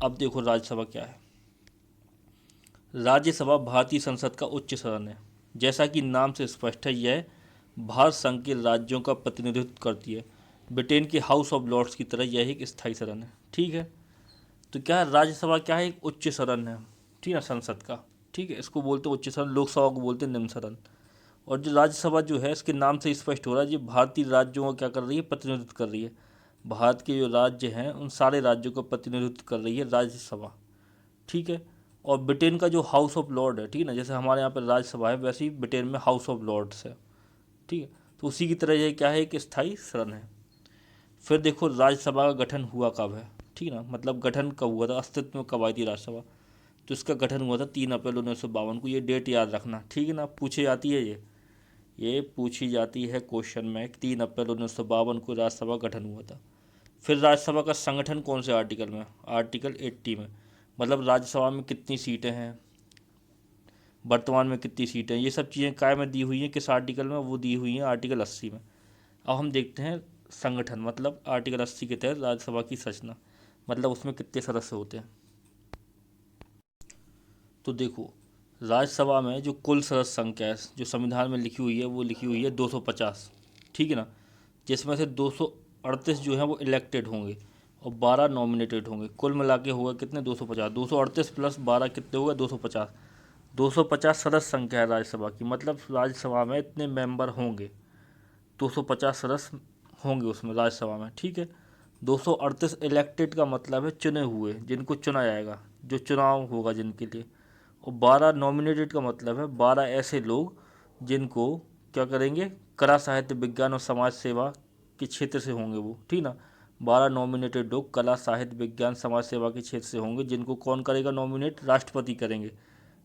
अब देखो राज्यसभा क्या है। राज्यसभा भारतीय संसद का उच्च सदन है। जैसा कि नाम से स्पष्ट है, यह भारत संघ के राज्यों का प्रतिनिधित्व करती है। ब्रिटेन के हाउस ऑफ लॉर्ड्स की तरह यह एक स्थायी सदन है। ठीक है। तो क्या है, राज्यसभा क्या है, एक उच्च सदन है। ठीक है, संसद का। ठीक है, इसको बोलते हैं उच्च सदन, लोकसभा को बोलते हैं निम्न सदन। और जो राज्यसभा जो है, इसके नाम से ही स्पष्ट हो रहा है, ये भारतीय राज्यों का क्या कर रही है, प्रतिनिधित्व कर रही है। भारत के जो राज्य हैं उन सारे राज्यों का प्रतिनिधित्व कर रही है राज्यसभा। ठीक है। और ब्रिटेन का जो हाउस ऑफ लॉर्ड है, ठीक है ना, जैसे हमारे यहाँ पर राज्यसभा है, वैसे ही ब्रिटेन में हाउस ऑफ लॉर्ड्स है। ठीक है। तो उसी की तरह ये क्या है, एक स्थायी सदन है। फिर देखो राज्यसभा का गठन हुआ कब है। ठीक है ना, मतलब गठन कब हुआ था, अस्तित्व में कब आई थी राज्यसभा। तो इसका गठन हुआ था 3 अप्रैल 1952 को। ये डेट याद रखना, ठीक है ना, पूछी जाती है ये पूछी जाती है क्वेश्चन में। 3 अप्रैल 1952 को राज्यसभा गठन हुआ था। फिर राज्यसभा का संगठन कौन से आर्टिकल में, आर्टिकल 80 में। मतलब राज्यसभा में कितनी सीटें हैं, वर्तमान में कितनी सीटें हैं, ये सब चीज़ें काय में दी हुई हैं, किस आर्टिकल में, वो दी हुई हैं आर्टिकल 80 में। अब हम देखते हैं संगठन, मतलब आर्टिकल 80 के तहत राज्यसभा की संरचना, मतलब उसमें कितने सदस्य होते हैं। तो देखो राज्यसभा में जो कुल सदस्य संख्या है, जो संविधान में लिखी हुई है, वो लिखी हुई है 250। ठीक है ना। जिसमें से 238 जो हैं वो इलेक्टेड होंगे और 12 नॉमिनेटेड होंगे। कुल मिला के होगा कितने, 250। 238 प्लस 12 कितने होगा, 250। 250 सदस्य संख्या है राज्यसभा की, मतलब राज्यसभा में इतने मेंबर होंगे, 250 सदस्य होंगे उसमें राज्यसभा में। ठीक है। 238 इलेक्टेड का मतलब है चुने हुए, जिनको चुना जाएगा, जो चुनाव होगा जिनके लिए। और 12 नॉमिनेटेड का मतलब है 12 ऐसे लोग जिनको क्या करेंगे, कला, साहित्य, विज्ञान और समाज सेवा के क्षेत्र से होंगे वो। ठीक ना। 12 नॉमिनेटेड लोग कला, साहित्य, विज्ञान, समाज सेवा के क्षेत्र से होंगे, जिनको कौन करेगा नॉमिनेट, राष्ट्रपति करेंगे।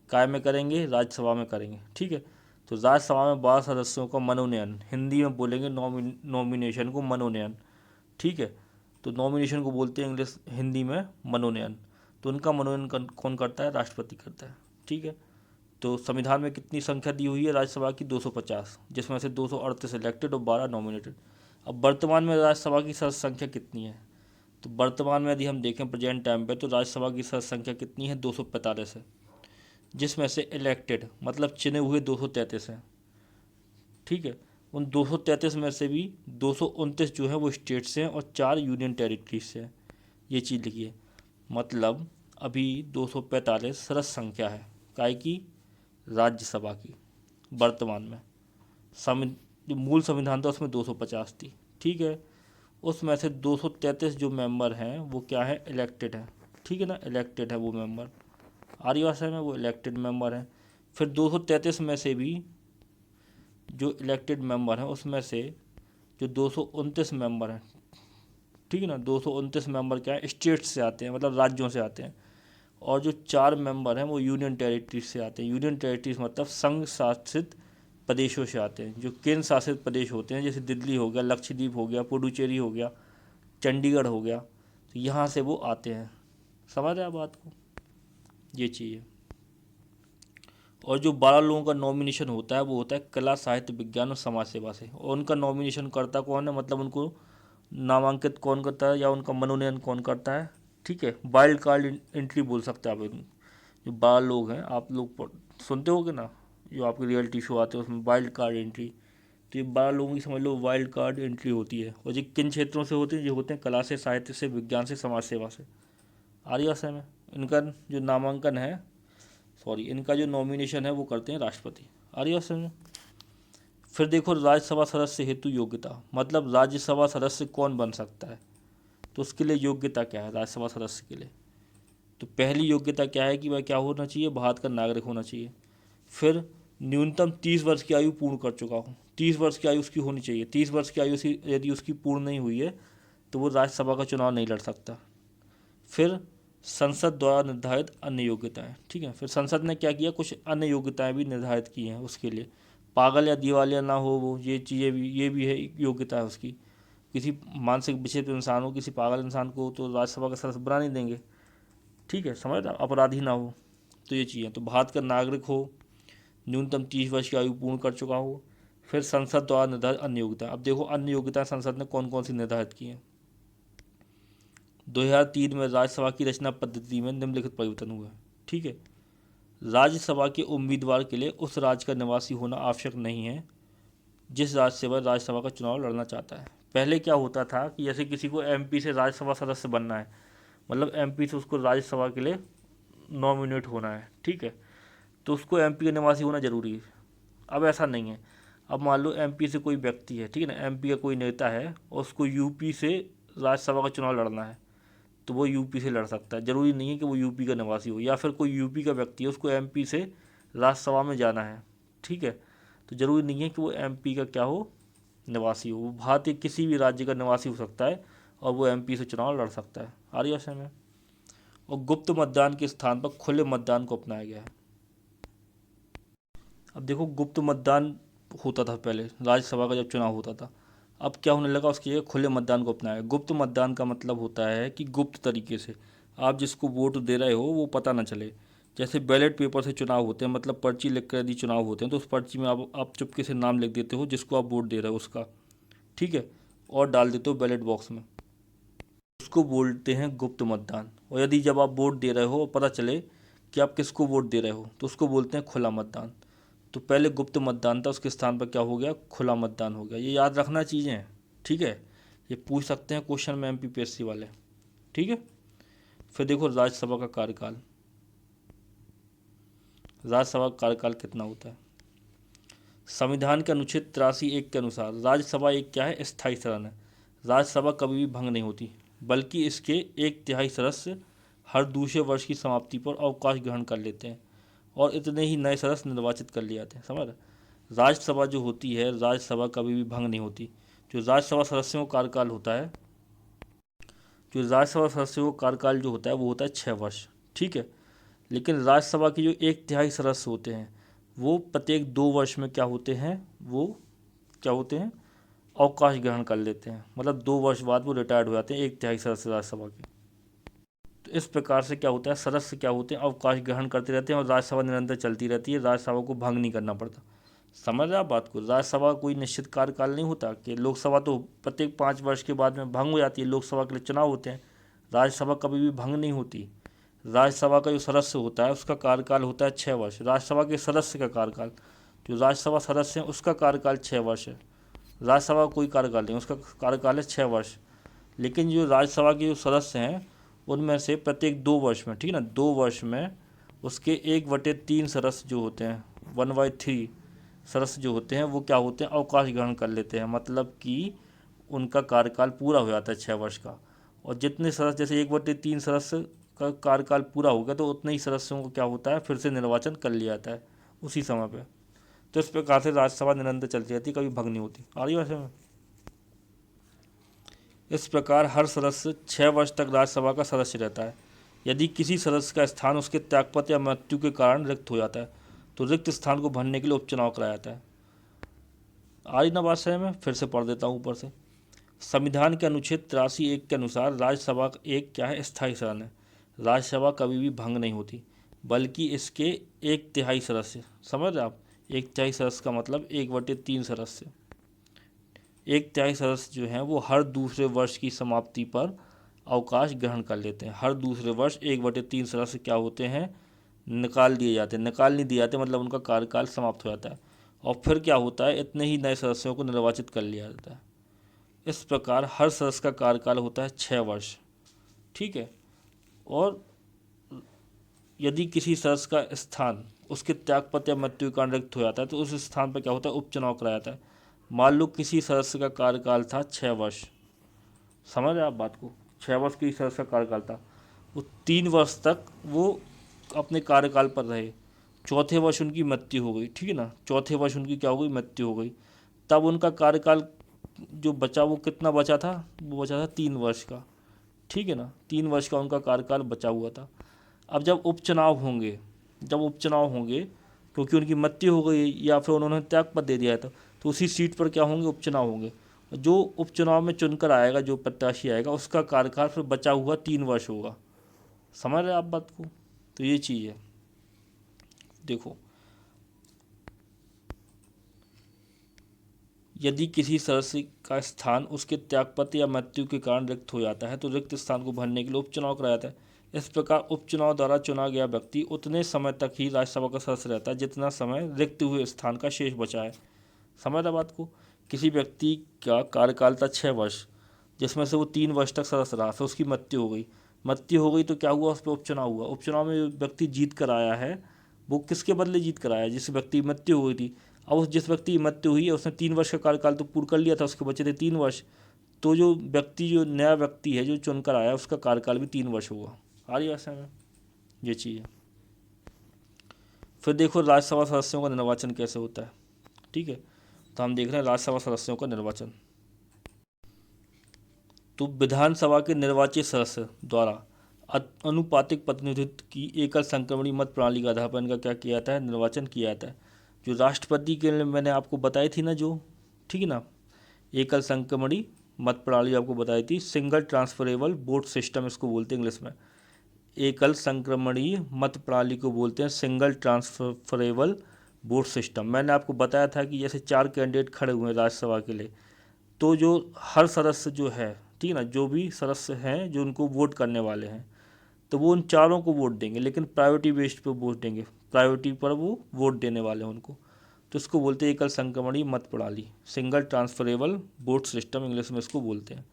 काय में करेंगे, राज्यसभा में करेंगे। ठीक है। तो राज्यसभा में 12 सदस्यों का मनोनयन, हिंदी में बोलेंगे नॉमिनेशन को मनोनयन। ठीक है। तो नॉमिनेशन को बोलते हैं इंग्लिश, हिंदी में मनोनयन। तो उनका मनोनयन कौन करता है, राष्ट्रपति करता है। ठीक है। तो संविधान में कितनी संख्या दी हुई है राज्यसभा की, 250, जिसमें से 238 इलेक्टेड और 12 नॉमिनेटेड। अब वर्तमान में राज्यसभा की सदस्य संख्या कितनी है, तो वर्तमान में यदि हम देखें प्रेजेंट टाइम पे, तो राज्यसभा की सदस्य संख्या कितनी है, 245 है। जिसमें से इलेक्टेड मतलब चुने हुए 233 हैं। ठीक है। उन 233 में से भी 229 जो है वो स्टेट से हैं और 4 यूनियन टेरिटरीज से हैं। ये चीज़ लिखिए। मतलब अभी 245 सदस्य संख्या है काय की, राज्यसभा की वर्तमान में। जो मूल संविधान था उसमें 250 थी। ठीक है। उसमें से 233 जो मेंबर हैं वो क्या है, इलेक्टेड हैं। ठीक है ना, इलेक्टेड है वो मेंबर, आदिवासी में वो इलेक्टेड मेंबर हैं। फिर 233 में से भी जो इलेक्टेड मेंबर हैं उसमें से जो 229 मेंबर हैं, ठीक है ना, 229 मेंबर क्या है, स्टेट से आते हैं, मतलब राज्यों से आते हैं। और जो 4 मेंबर हैं वो यूनियन टेरिटरी से आते हैं। यूनियन टेरिटरीज मतलब संघ शासित प्रदेशों से आते हैं। जो केंद्र शासित प्रदेश होते हैं, जैसे दिल्ली हो गया, लक्षद्वीप हो गया, पुडुचेरी हो गया, चंडीगढ़ हो गया, तो यहाँ से वो आते हैं। समझ रहे हैं आप बात को, ये चीज़ है। और जो 12 लोगों का नॉमिनेशन होता है वो होता है कला, साहित्य, विज्ञान और समाज सेवा से। और उनका नॉमिनेशन करता कौन है, मतलब उनको नामांकित कौन करता है या उनका मनोनयन कौन करता है, ठीक है। वाइल्ड कार्ड एंट्री बोल सकते हैं आप इनको। जो 12 लोग हैं, आप लोग सुनते होगे ना, जो आपके रियलिटी शो आते हैं उसमें वाइल्ड कार्ड एंट्री, तो ये 12 लोगों की समझ लो वाइल्ड कार्ड एंट्री होती है। और ये किन क्षेत्रों से होते हैं, ये होते हैं कला से, साहित्य से, विज्ञान से, समाज सेवा से। आर्या से में इनका जो नामांकन है, सॉरी, इनका जो नॉमिनेशन है वो करते हैं राष्ट्रपति। आर्या से में फिर देखो राज्यसभा सदस्य हेतु योग्यता, मतलब राज्यसभा सदस्य कौन बन सकता है, तो उसके लिए योग्यता क्या है राज्यसभा सदस्य के लिए। तो पहली योग्यता क्या है कि वह क्या होना चाहिए, भारत का नागरिक होना चाहिए। फिर न्यूनतम 30 वर्ष की आयु पूर्ण कर चुका हो, 30 वर्ष की आयु उसकी होनी चाहिए। 30 वर्ष की आयु यदि उसकी पूर्ण नहीं हुई है तो वो राज्यसभा का चुनाव नहीं लड़ सकता। फिर संसद द्वारा निर्धारित अन्य योग्यताएं, ठीक है। फिर संसद ने क्या किया, कुछ अन्य योग्यताएं भी निर्धारित की हैं उसके लिए। पागल या दिवालिया ना हो वो, ये चीज़ें भी, ये भी है एक योग्यता है उसकी। किसी मानसिक विक्षिप्त इंसान हो, किसी पागल इंसान को तो राज्यसभा का सदस्य बना नहीं देंगे, ठीक है, समझ रहे, अपराधी ना हो, तो ये चीज़ें। तो भारत का नागरिक हो, न्यूनतम 30 वर्ष की आयु पूर्ण कर चुका हो। फिर संसद द्वारा निर्धारित अन्य योग्यता। अब देखो अन्य योग्यताएं संसद ने कौन कौन सी निर्धारित की हैं। 2003 में राज्यसभा की रचना पद्धति में निम्नलिखित परिवर्तन हुए, ठीक है। राज्यसभा के उम्मीदवार के लिए उस राज्य का निवासी होना आवश्यक नहीं है जिस राज्य से वह राज्यसभा का चुनाव लड़ना चाहता है। पहले क्या होता था कि जैसे किसी को एमपी से राज्यसभा सदस्य बनना है, मतलब एमपी से उसको राज्यसभा के लिए नॉमिनेट होना है, ठीक है, तो उसको एमपी का निवासी होना जरूरी है। अब ऐसा नहीं है। अब मान लो एमपी से कोई व्यक्ति है, ठीक है ना, एमपी का कोई नेता है और उसको यूपी से राज्यसभा का चुनाव लड़ना है, तो वो यूपी से लड़ सकता है। ज़रूरी नहीं है कि वो यूपी का निवासी हो। या फिर कोई यूपी का व्यक्ति है, उसको एमपी से राज्यसभा में जाना है, ठीक है, तो ज़रूरी नहीं है कि वो एमपी का क्या हो, निवासी हो। वो भारत के किसी भी राज्य का निवासी हो सकता है और वो एमपी से चुनाव लड़ सकता है। आ रही है समझ में। और गुप्त मतदान के स्थान पर खुले मतदान को अपनाया गया है। अब देखो गुप्त मतदान होता था पहले राज्यसभा का जब चुनाव होता था, अब क्या होने लगा, उसकी जगह खुले मतदान को अपनाया। गुप्त मतदान का मतलब होता है कि गुप्त तरीके से आप जिसको वोट दे रहे हो वो पता ना चले। जैसे बैलेट पेपर से चुनाव होते हैं, मतलब पर्ची लिख कर यदि चुनाव होते हैं तो उस पर्ची में आप चुपके से नाम लिख देते हो जिसको आप वोट दे रहे हो उसका, ठीक है, और डाल देते हो बैलेट बॉक्स में। उसको बोलते हैं गुप्त मतदान। और यदि जब आप वोट दे रहे हो और पता चले कि आप किसको वोट दे रहे हो तो उसको बोलते हैं खुला मतदान। तो पहले गुप्त मतदान था, उसके स्थान पर क्या हो गया, खुला मतदान हो गया। ये याद रखना चीज़ें हैं, ठीक है, ये पूछ सकते हैं क्वेश्चन में एमपीपीएससी वाले, ठीक है। फिर देखो राज्यसभा का कार्यकाल, राज्यसभा का कार्यकाल कितना होता है। संविधान के अनुच्छेद 83(1) के अनुसार राज्यसभा एक क्या है, स्थायी सदन है। राज्यसभा कभी भी भंग नहीं होती, बल्कि इसके 1/3 सदस्य हर दूसरे वर्ष की समाप्ति पर अवकाश ग्रहण कर लेते हैं और इतने ही नए सदस्य निर्वाचित कर लिए जाते हैं। समझ रहे। राज्यसभा जो होती है, राज्यसभा कभी भी भंग नहीं होती। जो राज्यसभा सदस्यों का कार्यकाल होता है, जो राज्यसभा सदस्यों का कार्यकाल जो होता है वो होता है 6 वर्ष, ठीक है। लेकिन राज्यसभा के जो 1/3 सदस्य होते हैं वो प्रत्येक 2 वर्ष में क्या होते हैं, वो क्या होते हैं, अवकाश ग्रहण कर लेते हैं। मतलब 2 वर्ष बाद वो रिटायर्ड हो जाते हैं 1/3 सदस्य राज्यसभा के। तो इस प्रकार से क्या होता है, सदस्य क्या होते हैं, अवकाश ग्रहण करते रहते हैं और राज्यसभा निरंतर चलती रहती है। राज्यसभा को भंग नहीं करना पड़ता। समझ रहे आप बात को। राज्यसभा कोई निश्चित कार्यकाल नहीं होता कि लोकसभा तो प्रत्येक 5 वर्ष के बाद में भंग हो जाती है, लोकसभा के लिए चुनाव होते हैं। राज्यसभा कभी भी भंग नहीं होती। राज्यसभा का जो सदस्य होता है उसका कार्यकाल होता है 6 वर्ष। राज्यसभा के सदस्य का कार्यकाल, जो राज्यसभा सदस्य हैं उसका कार्यकाल 6 वर्ष है। राज्यसभा का कोई कार्यकाल नहीं, उसका कार्यकाल है 6 वर्ष। लेकिन जो राज्यसभा के जो सदस्य हैं उनमें से प्रत्येक 2 वर्ष में, ठीक है ना, 2 वर्ष में उसके 1/3 सदस्य जो होते हैं, 1/3 सदस्य जो होते हैं वो क्या होते हैं, अवकाश ग्रहण कर लेते हैं। मतलब कि उनका कार्यकाल पूरा हो जाता है 6 वर्ष का। और जितने सदस्य, जैसे 1/3 सदस्य का कार्यकाल पूरा हो गया तो उतने ही सदस्यों को क्या होता है, फिर से निर्वाचन कर लिया जाता है उसी समय पे। तो इस प्रकार से राज्यसभा निरंतर चलती रहती, कभी भंग नहीं होती। आ रही है वैसे में। इस प्रकार हर सदस्य 6 वर्ष तक राज्यसभा का सदस्य रहता है। यदि किसी सदस्य का स्थान उसके त्यागपत्र या मृत्यु के कारण रिक्त हो जाता है तो रिक्त स्थान को भरने के लिए उपचुनाव कराया जाता है। आ रही ना बात समझ में? फिर से पढ़ देता हूँ ऊपर से। संविधान के अनुच्छेद 83(1) के अनुसार राज्यसभा एक क्या है? स्थायी सदन है। राज्यसभा कभी भी भंग नहीं होती, बल्कि इसके 1/3 सदस्य, समझ रहे आप? 1/3 सदस्य का मतलब 1/3 सदस्य, 1/3 सदस्य जो हैं वो हर दूसरे वर्ष की समाप्ति पर अवकाश ग्रहण कर लेते हैं। हर दूसरे वर्ष 1/3 सदस्य क्या होते हैं? निकाल दिए जाते हैं। निकाल नहीं दिए जाते मतलब उनका कार्यकाल समाप्त हो जाता है, और फिर क्या होता है? इतने ही नए सदस्यों को निर्वाचित कर लिया जाता है। इस प्रकार हर सदस्य का कार्यकाल होता है 6 वर्ष, ठीक है। और यदि किसी सदस्य का स्थान उसके त्यागपत्र या मृत्यु के कारण रिक्त हो जाता है तो उस स्थान पर क्या होता है? उपचुनाव कराया जाता है। मान लो किसी सदस्य का कार्यकाल था 6 वर्ष, समझ रहे आप बात को? 6 वर्ष की सदस्य का कार्यकाल था, वो 3 वर्ष तक वो अपने कार्यकाल पर रहे। चौथे वर्ष उनकी मृत्यु हो गई, ठीक है ना? चौथे वर्ष उनकी क्या हो गई? मृत्यु हो गई। तब उनका कार्यकाल जो बचा वो कितना बचा था? वो बचा था 3 वर्ष का, ठीक है ना? 3 वर्ष का उनका कार्यकाल बचा हुआ था। अब जब उपचुनाव होंगे, क्योंकि उनकी मृत्यु हो गई या फिर उन्होंने त्यागपत्र दे दिया था, तो उसी सीट पर क्या होंगे? उपचुनाव होंगे। जो उपचुनाव में चुनकर आएगा, जो प्रत्याशी आएगा, उसका कार्यकाल फिर बचा हुआ 3 वर्ष होगा। समझ रहे आप बात को? तो ये चीज़ है। देखो, यदि किसी सदस्य का स्थान उसके त्यागपत्र या मृत्यु के कारण रिक्त हो जाता है तो रिक्त स्थान को भरने के लिए उपचुनाव कराया जाता है। इस प्रकार उपचुनाव द्वारा चुना गया व्यक्ति उतने समय तक ही राज्यसभा का सदस्य रहता है जितना समय रिक्त हुए स्थान का शेष बचा है। समझ रहे बात को? किसी व्यक्ति का कार्यकाल था 6 वर्ष, जिसमें से वो 3 वर्ष तक सदस्य रहा, फिर उसकी मृत्यु हो गई तो क्या हुआ? उस पर उपचुनाव हुआ। उपचुनाव में जो व्यक्ति जीत कर आया है वो किसके बदले जीत कर आया? जिस व्यक्ति की मृत्यु हो गई थी। अब उस जिस व्यक्ति की मृत्यु हुई है उसने 3 वर्ष का कार्यकाल तो पूर्ण कर लिया था, उसके बचे थे 3 वर्ष। तो जो नया व्यक्ति है जो चुनकर आया उसका कार्यकाल भी 3 वर्ष होगा। आ रही है में ये चीज़ है। फिर देखो राज्यसभा सदस्यों का निर्वाचन कैसे होता है, ठीक है। तो हम देख रहे हैं राज्यसभा सदस्यों का निर्वाचन। तो विधानसभा के निर्वाचित सदस्य द्वारा अनुपातिक प्रतिनिधित्व की एकल संक्रमणीय मत प्रणाली का आधार पर इनका क्या किया जाता है? निर्वाचन किया जाता है। जो राष्ट्रपति के लिए मैंने आपको बताई थी ना, जो, ठीक है ना, एकल संक्रमणीय मत प्रणाली आपको बताई थी, सिंगल ट्रांसफरेबल वोट सिस्टम इसको बोलते हैं इंग्लिश में। एकल संक्रमणीय मत प्रणाली को बोलते हैं सिंगल ट्रांसफरेबल वोट सिस्टम। मैंने आपको बताया था कि जैसे 4 कैंडिडेट खड़े हुए हैं राज्यसभा के लिए, तो जो हर सदस्य जो है, ठीक है ना, जो भी सदस्य हैं जो उनको वोट करने वाले हैं, तो वो उन चारों को वोट देंगे, लेकिन प्रायोरिटी बेस्ड पे वोट देंगे, प्रायोरिटी पर वो वोट देने वाले हैं उनको। तो इसको बोलते हैं एकल संक्रमणीय मत प्रणाली, single transferable vote system English में इसको बोलते हैं।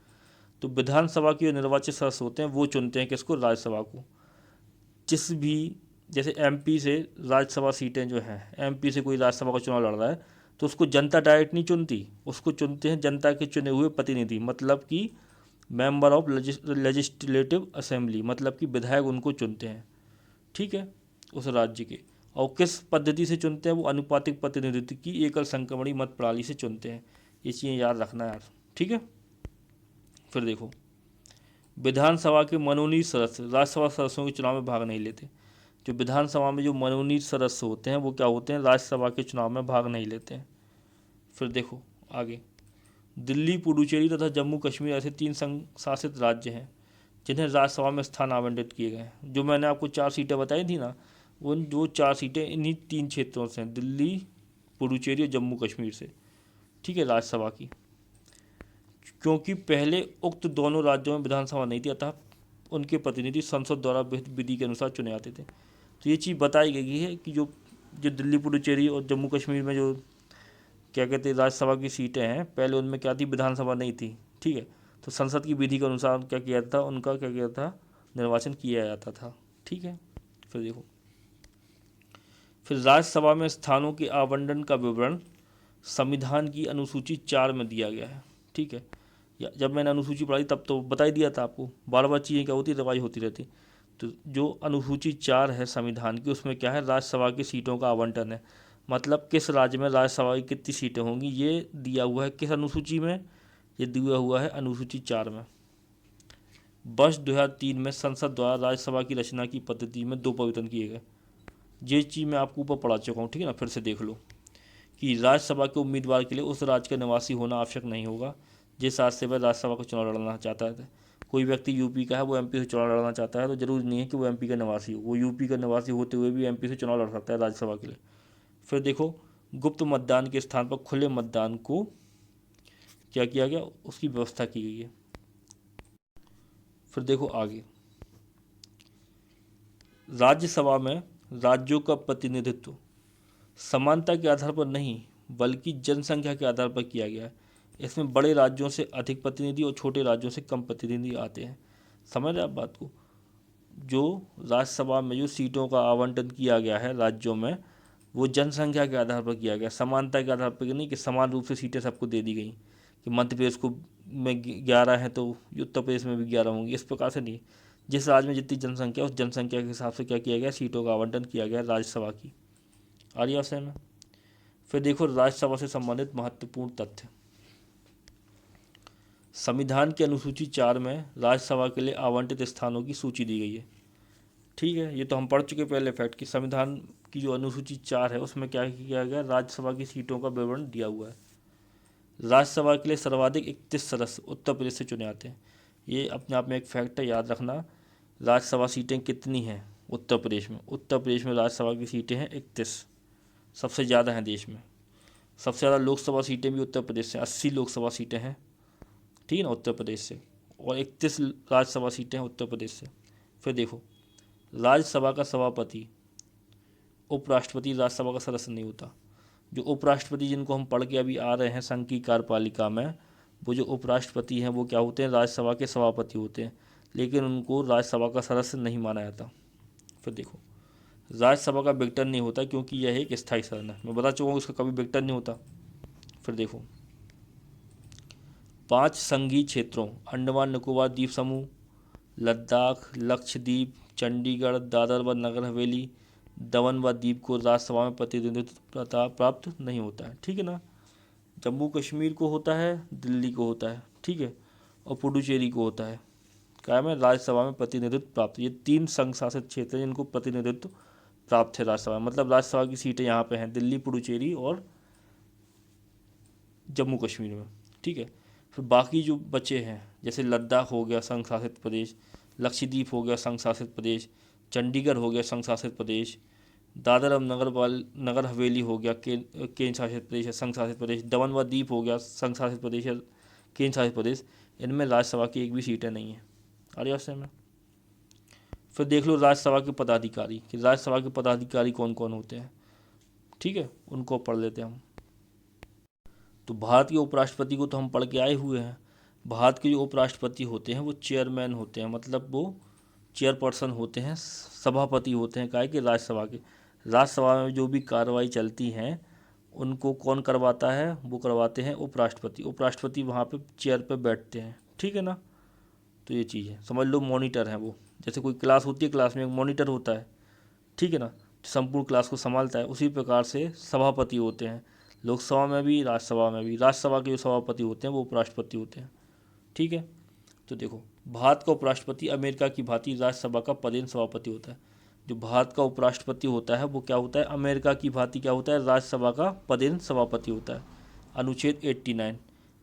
तो विधानसभा के जो निर्वाचित सदस्य होते हैं वो चुनते हैं किसको? राज्यसभा को। जिस भी, जैसे एमपी से राज्यसभा सीटें जो हैं, एमपी से कोई राज्यसभा का चुनाव लड़ रहा है तो उसको जनता डायरेक्ट नहीं चुनती, उसको चुनते हैं जनता के चुने हुए प्रतिनिधि, मतलब कि मेंबर ऑफ लेजिस्लेटिव असेंबली, मतलब कि विधायक उनको चुनते हैं, ठीक है, उस राज्य के। और किस पद्धति से चुनते हैं? वो अनुपातिक प्रतिनिधित्व की एकल संक्रमणीय मत प्रणाली से चुनते हैं। ये चीज़ें याद रखना यार, ठीक है। फिर देखो, विधानसभा के मनोनीत सदस्य राज्यसभा सदस्यों के चुनाव में भाग नहीं लेते। जो विधानसभा में जो मनोनीत सदस्य होते हैं वो क्या होते हैं? राज्यसभा के चुनाव में भाग नहीं लेते हैं। फिर देखो आगे, दिल्ली, पुडुचेरी तथा जम्मू कश्मीर ऐसे 3 संघ शासित राज्य हैं जिन्हें राज्यसभा में स्थान आवंटित किए गए हैं। जो मैंने आपको 4 सीटें बताई थी ना, उन जो 4 सीटें इन्हीं 3 क्षेत्रों से हैं, दिल्ली, पुडुचेरी और जम्मू कश्मीर से, ठीक है, राज्यसभा की। क्योंकि पहले उक्त दोनों राज्यों में विधानसभा नहीं थी, अतः उनके प्रतिनिधि संसद द्वारा विधि के अनुसार चुने जाते थे। तो ये चीज़ बताई गई है कि जो जो दिल्ली, पुडुचेरी और जम्मू कश्मीर में जो क्या कहते हैं राज्यसभा की सीटें हैं, पहले उनमें क्या थी? विधानसभा नहीं थी, ठीक है। तो संसद की विधि के अनुसार क्या किया था? उनका क्या किया था? निर्वाचन किया जाता था, ठीक है। फिर देखो, फिर राज्यसभा में स्थानों के आवंटन का विवरण संविधान की अनुसूची 4 में दिया गया है, ठीक है। जब मैंने अनुसूची पढ़ाई तब तो बता ही दिया था आपको, बार बार चीज़ें क्या होती, रिवाइज होती रहती। तो जो अनुसूची 4 है संविधान की, उसमें क्या है? राज्यसभा की सीटों का आवंटन है। मतलब किस राज्य में राज्यसभा की कितनी सीटें होंगी, ये दिया हुआ है किस अनुसूची में, ये दिया हुआ है अनुसूची 4 में। वर्ष 2003 में संसद द्वारा राज्यसभा की रचना की पद्धति में 2 परिवर्तन किए गए। ये चीज़ मैं आपको ऊपर पढ़ा चुका हूँ, ठीक है ना, फिर से देख लो कि राज्यसभा के उम्मीदवार के लिए उस राज्य का निवासी होना आवश्यक नहीं होगा जिस राज्य से वह राज्यसभा का चुनाव लड़ना चाहता है। कोई व्यक्ति यूपी का है, वो एमपी से चुनाव लड़ना चाहता है, तो जरूरी नहीं है कि वो एमपी का निवासी हो, वो यूपी का निवासी होते हुए भी एमपी से चुनाव लड़ सकता है राज्यसभा के लिए। फिर देखो, गुप्त मतदान के स्थान पर खुले मतदान को क्या किया गया, उसकी व्यवस्था की गई है। फिर देखो आगे, राज्यसभा में राज्यों का प्रतिनिधित्व समानता के आधार पर नहीं बल्कि जनसंख्या के आधार पर किया गया है। इसमें बड़े राज्यों से अधिक प्रतिनिधि और छोटे राज्यों से कम प्रतिनिधि आते हैं। समझ रहे आप बात को? जो राज्यसभा में जो सीटों का आवंटन किया गया है राज्यों में, वो जनसंख्या के आधार पर किया गया, समानता के आधार पर नहीं कि समान रूप से सीटें सबको दे दी गई कि मध्य प्रदेश को में 11 हैं तो उत्तर प्रदेश में भी 11 होंगी, इस प्रकार से नहीं। जिस राज्य में जितनी जनसंख्या, उस जनसंख्या के हिसाब से क्या किया गया, सीटों का आवंटन किया गया राज्यसभा की। आ रही है में। फिर देखो राज्यसभा से संबंधित महत्वपूर्ण तथ्य। संविधान की अनुसूची 4 में राज्यसभा के लिए आवंटित स्थानों की सूची दी गई है। ठीक है, ये तो हम पढ़ चुके पहले फैक्ट कि संविधान की जो अनुसूची 4 है उसमें क्या किया गया, राज्यसभा की सीटों का विवरण दिया हुआ है। राज्यसभा के लिए सर्वाधिक 31 सदस्य उत्तर प्रदेश से चुने आते हैं। ये अपने आप में एक फैक्ट है, याद रखना। राज्यसभा सीटें कितनी हैं उत्तर प्रदेश में? उत्तर प्रदेश में राज्यसभा की सीटें हैं 31, सबसे ज़्यादा हैं देश में। सबसे ज़्यादा लोकसभा सीटें भी उत्तर प्रदेश से, 80 लोकसभा सीटें हैं, ठीक है ना, उत्तर प्रदेश से, और 31 राज्यसभा सीटें हैं उत्तर प्रदेश से। फिर देखो, राज्यसभा का सभापति उपराष्ट्रपति राज्यसभा का सदस्य नहीं होता। जो उपराष्ट्रपति जिनको हम पढ़ के अभी आ रहे हैं संघ की कार्यपालिका में, वो जो उपराष्ट्रपति हैं वो क्या होते हैं, राज्यसभा के सभापति होते हैं, लेकिन उनको राज्यसभा का सदस्य नहीं माना जाता। फिर देखो, राज्यसभा का विघटन नहीं होता क्योंकि यह एक स्थायी सदन है। मैं बता चुका हूँ उसका कभी विघटन नहीं होता। फिर देखो, 5 संघीय क्षेत्रों अंडमान निकोबार द्वीप समूह, लद्दाख, लक्षद्वीप, चंडीगढ़, दादर व नगर हवेली, दमन व दीव को राज्यसभा में प्रतिनिधित्व प्राप्त नहीं होता है, ठीक है ना। जम्मू कश्मीर को होता है, दिल्ली को होता है, ठीक है, और पुडुचेरी को होता है, क्या में राज्यसभा में प्रतिनिधित्व प्राप्त। ये 3 संघ शासित क्षेत्र हैं जिनको प्रतिनिधित्व प्राप्त है राज्यसभा में। मतलब राज्यसभा की सीटें यहाँ पे हैं दिल्ली, पुडुचेरी और जम्मू कश्मीर में, ठीक है। फिर बाकी जो बचे हैं जैसे लद्दाख हो गया संघ शासित प्रदेश, लक्षद्वीप हो गया संघ शासित प्रदेश, चंडीगढ़ हो गया संघ शासित प्रदेश, दादर और नगर हवेली हो गया केंद्र शासित प्रदेश है, संघ शासित प्रदेश, दमन व दीप हो गया संघ शासित प्रदेश है, केंद्र शासित प्रदेश। इनमें राज्यसभा की एक भी सीटें नहीं है। अरे में फिर देख लो राज्यसभा के पदाधिकारी कि राज्यसभा के पदाधिकारी कौन कौन होते हैं, ठीक है, उनको पढ़ लेते हैं हम। तो भारत के उपराष्ट्रपति को तो हम पढ़ के आए हुए हैं। भारत के जो उपराष्ट्रपति होते हैं वो चेयरमैन होते हैं, मतलब वो चेयरपर्सन होते हैं, सभापति होते हैं, काहे कि राज्यसभा के। राज्यसभा में जो भी कार्रवाई चलती हैं उनको कौन करवाता है, वो करवाते हैं उपराष्ट्रपति। उपराष्ट्रपति वहाँ पे चेयर पे बैठते हैं, ठीक है ना। तो ये चीज़ है, समझ लो मॉनिटर हैं वो। जैसे कोई क्लास होती है, क्लास में एक मॉनिटर होता है, ठीक है ना, संपूर्ण क्लास को संभालता है, उसी प्रकार से सभापति होते हैं लोकसभा में भी, राज्यसभा में भी। राज्यसभा के जो सभापति होते हैं वो उपराष्ट्रपति होते हैं, ठीक है। तो देखो, भारत का उपराष्ट्रपति अमेरिका की भांति राज्यसभा का पदेन सभापति होता है। जो भारत का उपराष्ट्रपति होता है वो क्या होता है, अमेरिका की भांति क्या होता है, राज्यसभा का पदेन सभापति होता है। अनुच्छेद 89,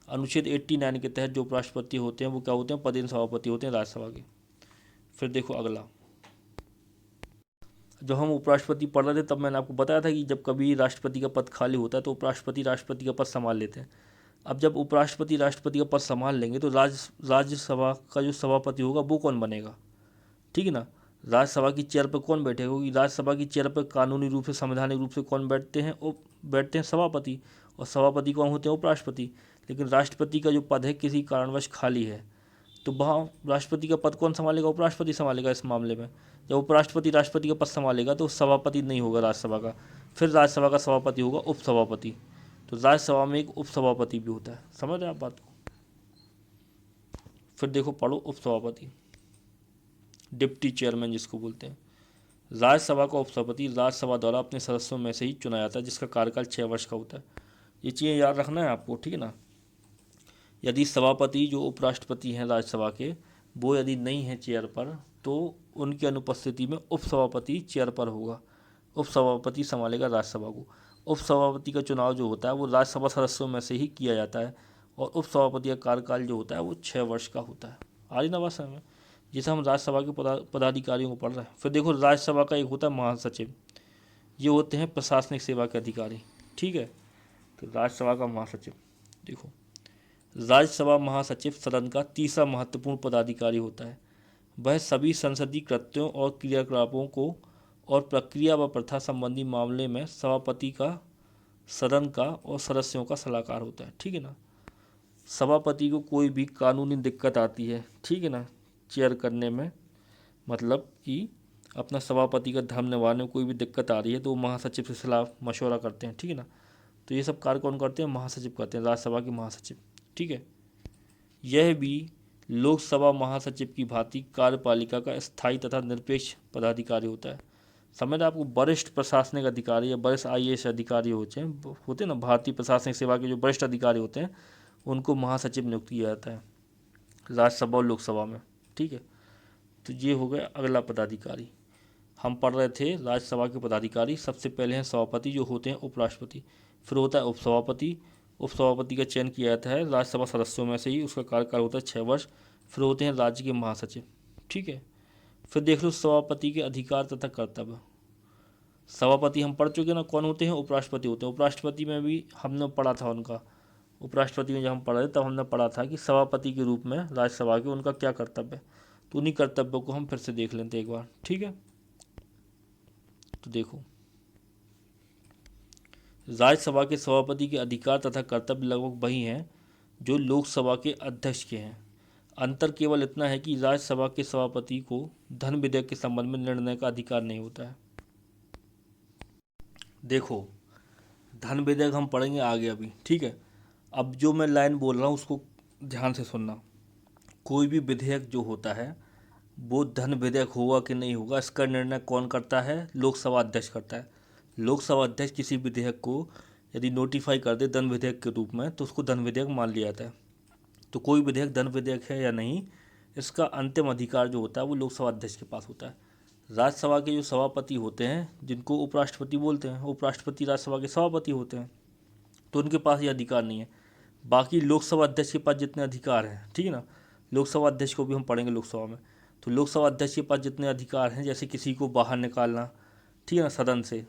अनुच्छेद 89 के तहत जो उपराष्ट्रपति होते हैं वो क्या होते हैं, पदेन सभापति होते हैं राज्यसभा के। फिर देखो अगला, जब हम उपराष्ट्रपति पढ़ रहे थे तब मैंने आपको बताया था कि जब कभी राष्ट्रपति का पद खाली होता है तो उपराष्ट्रपति राष्ट्रपति का पद संभाल लेते हैं। अब जब उपराष्ट्रपति राष्ट्रपति का पद संभाल लेंगे तो राज्यसभा का जो सभापति होगा वो कौन बनेगा, ठीक है ना। राज्यसभा की चेयर पर कौन बैठेगा, क्योंकि राज्यसभा की चेयर पर कानूनी रूप से, संवैधानिक रूप से कौन बैठते हैं, वो बैठते हैं सभापति, और सभापति कौन होते हैं, उपराष्ट्रपति। लेकिन राष्ट्रपति का जो पद है किसी कारणवश खाली है तो वहाँ राष्ट्रपति का पद कौन संभालेगा, उपराष्ट्रपति संभालेगा। इस मामले में जब उपराष्ट्रपति राष्ट्रपति का पद संभालेगा तो सभापति नहीं होगा राज्यसभा का, फिर राज्यसभा का सभापति होगा उपसभापति। तो राज्यसभा में एक उपसभापति भी होता है, समझ रहे आप बात को। फिर देखो पढ़ो उपसभापति, डिप्टी चेयरमैन जिसको बोलते हैं। राज्यसभा का उपसभापति राज्यसभा द्वारा अपने सदस्यों में से ही चुना जाता है, जिसका कार्यकाल 6 वर्ष का होता है। ये चीज़ें याद रखना है आपको, ठीक है ना। यदि सभापति जो उपराष्ट्रपति हैं राज्यसभा के, वो यदि नहीं है चेयर पर, तो उनकी अनुपस्थिति में उपसभापति चेयर पर होगा। उपसभापति संभालेगा राज्यसभा को। उपसभापति का चुनाव जो होता है वो राज्यसभा सदस्यों में से ही किया जाता है, और उपसभापति का कार्यकाल जो होता है वो 6 वर्ष का होता है। आ रही ना बात समझ में। जैसे हम राज्यसभा के पदाधिकारियों को पढ़ रहे हैं। फिर देखो, राज्यसभा का एक होता है महासचिव, ये होते हैं प्रशासनिक सेवा के अधिकारी, ठीक है। तो राज्यसभा का महासचिव, देखो, राज्यसभा महासचिव सदन का तीसरा महत्वपूर्ण पदाधिकारी होता है। वह सभी संसदीय कृत्यों और क्रियाकलापों को और प्रक्रिया व प्रथा संबंधी मामले में सभापति का, सदन का और सदस्यों का सलाहकार होता है, ठीक है ना। सभापति को कोई भी कानूनी दिक्कत आती है, ठीक है ना, चेयर करने में, मतलब कि अपना सभापति का धर्म निभाने में कोई भी दिक्कत आ रही है, तो वो महासचिव से सलाह मशवरा करते हैं, ठीक है ना। तो ये सब कार्य कौन करते हैं? महासचिव करते हैं, राज्यसभा के महासचिव, ठीक है। यह भी लोकसभा महासचिव की भांति कार्यपालिका का स्थायी तथा निरपेक्ष पदाधिकारी होता है। समझ रहे आपको, वरिष्ठ प्रशासनिक अधिकारी या वरिष्ठ IAS अधिकारी होते हैं ना, भारतीय प्रशासनिक सेवा के जो वरिष्ठ अधिकारी होते हैं उनको महासचिव नियुक्त किया जाता है राज्यसभा और लोकसभा में, ठीक है। तो ये हो गया अगला पदाधिकारी। हम पढ़ रहे थे राज्यसभा के पदाधिकारी। सबसे पहले हैं सभापति, जो होते हैं उपराष्ट्रपति। फिर होता है उपसभापति। उपसभापति का चयन किया जाता है राज्यसभा सदस्यों में से ही, उसका कार्यकाल होता है 6 वर्ष। फिर होते हैं राज्य के महासचिव, ठीक है। फिर देख लो सभापति के अधिकार तथा कर्तव्य। सभापति हम पढ़ चुके ना, कौन होते हैं? उपराष्ट्रपति होते हैं। उपराष्ट्रपति में भी हमने पढ़ा था उनका, उपराष्ट्रपति में जब हम पढ़े तब हमने पढ़ा था कि सभापति के रूप में राज्यसभा के उनका क्या कर्तव्य है। तो उन्हीं कर्तव्यों को हम फिर से देख लेते हैं एक बार, ठीक है। तो देखो, राज्यसभा के सभापति के अधिकार तथा कर्तव्य लगभग वही हैं जो लोकसभा के अध्यक्ष के हैं। अंतर केवल इतना है कि राज्यसभा के सभापति को धन विधेयक के संबंध में निर्णय का अधिकार नहीं होता है। देखो, धन विधेयक हम पढ़ेंगे आगे अभी, ठीक है। अब जो मैं लाइन बोल रहा हूँ उसको ध्यान से सुनना। कोई भी विधेयक जो होता है वो धन विधेयक होगा कि नहीं होगा, इसका निर्णय कौन करता है? लोकसभा अध्यक्ष करता है। लोकसभा अध्यक्ष किसी विधेयक को यदि नोटिफाई कर दे धन विधेयक के रूप में, तो उसको धन विधेयक मान लिया जाता है। तो कोई विधेयक धन विधेयक है या नहीं, इसका अंतिम अधिकार जो होता है वो लोकसभा अध्यक्ष के पास होता है। राज्यसभा के जो सभापति होते हैं, जिनको उपराष्ट्रपति बोलते हैं, उपराष्ट्रपति राज्यसभा के सभापति होते हैं, तो उनके पास ये अधिकार नहीं है। बाकी लोकसभा अध्यक्ष के पास जितने अधिकार हैं, ठीक है ना, लोकसभा अध्यक्ष को भी हम पढ़ेंगे लोकसभा में। तो लोकसभा अध्यक्ष के पास जितने अधिकार हैं, जैसे किसी को बाहर निकालना, ठीक है ना, सदन से,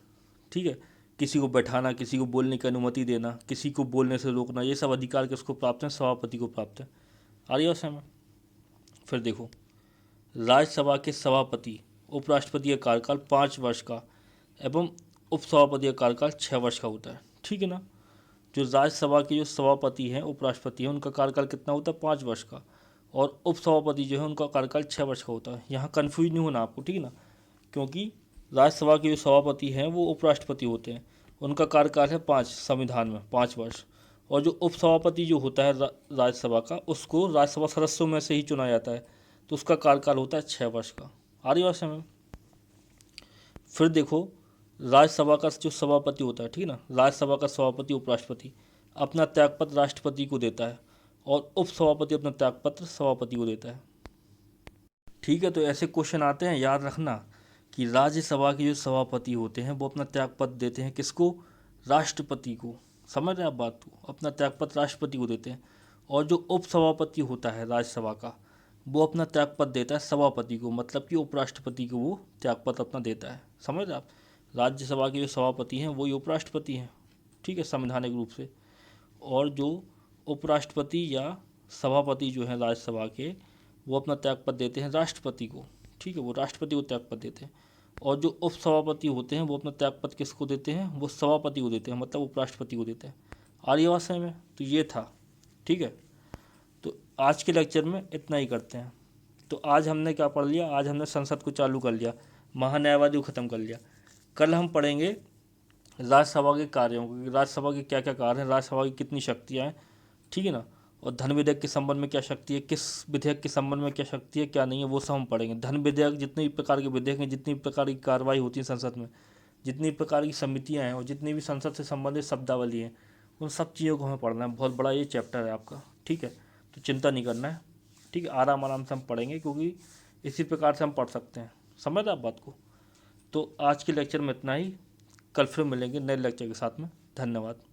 ठीक है, किसी को बैठाना, किसी को बोलने की अनुमति देना, किसी को बोलने से रोकना, ये सब अधिकार किसको प्राप्त हैं? सभापति को प्राप्त है। आ रही है समझ में। फिर देखो, राज्यसभा के सभापति, उपराष्ट्रपति का कार्यकाल 5 वर्ष का एवं उपसभापति का कार्यकाल 6 वर्ष का होता है, ठीक है ना। जो राज्यसभा के जो सभापति हैं, उपराष्ट्रपति हैं, उनका कार्यकाल कितना होता है? 5 वर्ष का। और उपसभापति जो है उनका कार्यकाल 6 वर्ष का होता है। यहाँ कन्फ्यूज नहीं होना आपको, ठीक है ना, क्योंकि राज्यसभा के जो सभापति हैं वो उपराष्ट्रपति होते हैं, उनका कार्यकाल है 5, संविधान में 5 वर्ष। और जो उपसभापति जो होता है राज्यसभा का, उसको राज्यसभा सदस्यों में से ही चुना जाता है, तो उसका कार्यकाल होता है 6 वर्ष का। आ रही बात समझ में। फिर देखो, राज्यसभा का जो सभापति होता है, ठीक है ना, राज्यसभा का सभापति उपराष्ट्रपति अपना त्यागपत्र राष्ट्रपति को देता है, और उपसभापति अपना त्यागपत्र सभापति को देता है, ठीक है। तो ऐसे क्वेश्चन आते हैं, याद रखना कि राज्यसभा के जो सभापति होते हैं वो अपना त्यागपत्र देते हैं किसको? राष्ट्रपति को। समझ रहे हैं आप बात को? अपना त्यागपत्र राष्ट्रपति को देते हैं। और जो उपसभापति होता है राज्यसभा का, वो अपना त्यागपत्र देता है सभापति को, मतलब कि उपराष्ट्रपति को वो त्यागपत्र अपना देता है। समझ रहे आप? राज्यसभा के जो सभापति हैं वही उपराष्ट्रपति हैं, ठीक है, संवैधानिक रूप से। और जो उपराष्ट्रपति या सभापति जो हैं राज्यसभा के, वो अपना त्यागपत्र देते हैं राष्ट्रपति को, ठीक है, वो राष्ट्रपति को त्यागपत्र देते हैं। और जो उपसभापति होते हैं वो अपना त्यागपत्र किसको देते हैं? वो सभापति को देते हैं, मतलब उपराष्ट्रपति को देते हैं। आर्य भाषा में तो ये था, ठीक है। तो आज के लेक्चर में इतना ही करते हैं। तो आज हमने क्या पढ़ लिया? आज हमने संसद को चालू कर लिया, महान्यायवादी को ख़त्म कर लिया। कल हम पढ़ेंगे राज्यसभा के कार्यों को, राज्यसभा के क्या क्या कार्य हैं, राज्यसभा की कितनी शक्तियाँ हैं, ठीक है ना, और धन विधेयक के संबंध में क्या शक्ति है, किस विधेयक के संबंध में क्या शक्ति है क्या नहीं है, वो सब हम पढ़ेंगे। धन विधेयक जितने भी प्रकार के विधेयक हैं, जितनी प्रकार की कार्रवाई होती है संसद में, जितनी प्रकार की समितियां हैं और जितनी भी संसद से संबंधित शब्दावली हैं, उन सब चीज़ों को हमें पढ़ना है। बहुत बड़ा ये चैप्टर है आपका, ठीक है, तो चिंता नहीं करना है, ठीक है, आराम आराम से हम पढ़ेंगे, क्योंकि इसी प्रकार से हम पढ़ सकते हैं। समझ आप बात को। तो आज के लेक्चर में इतना ही, कल फिर मिलेंगे नए लेक्चर के साथ में। धन्यवाद।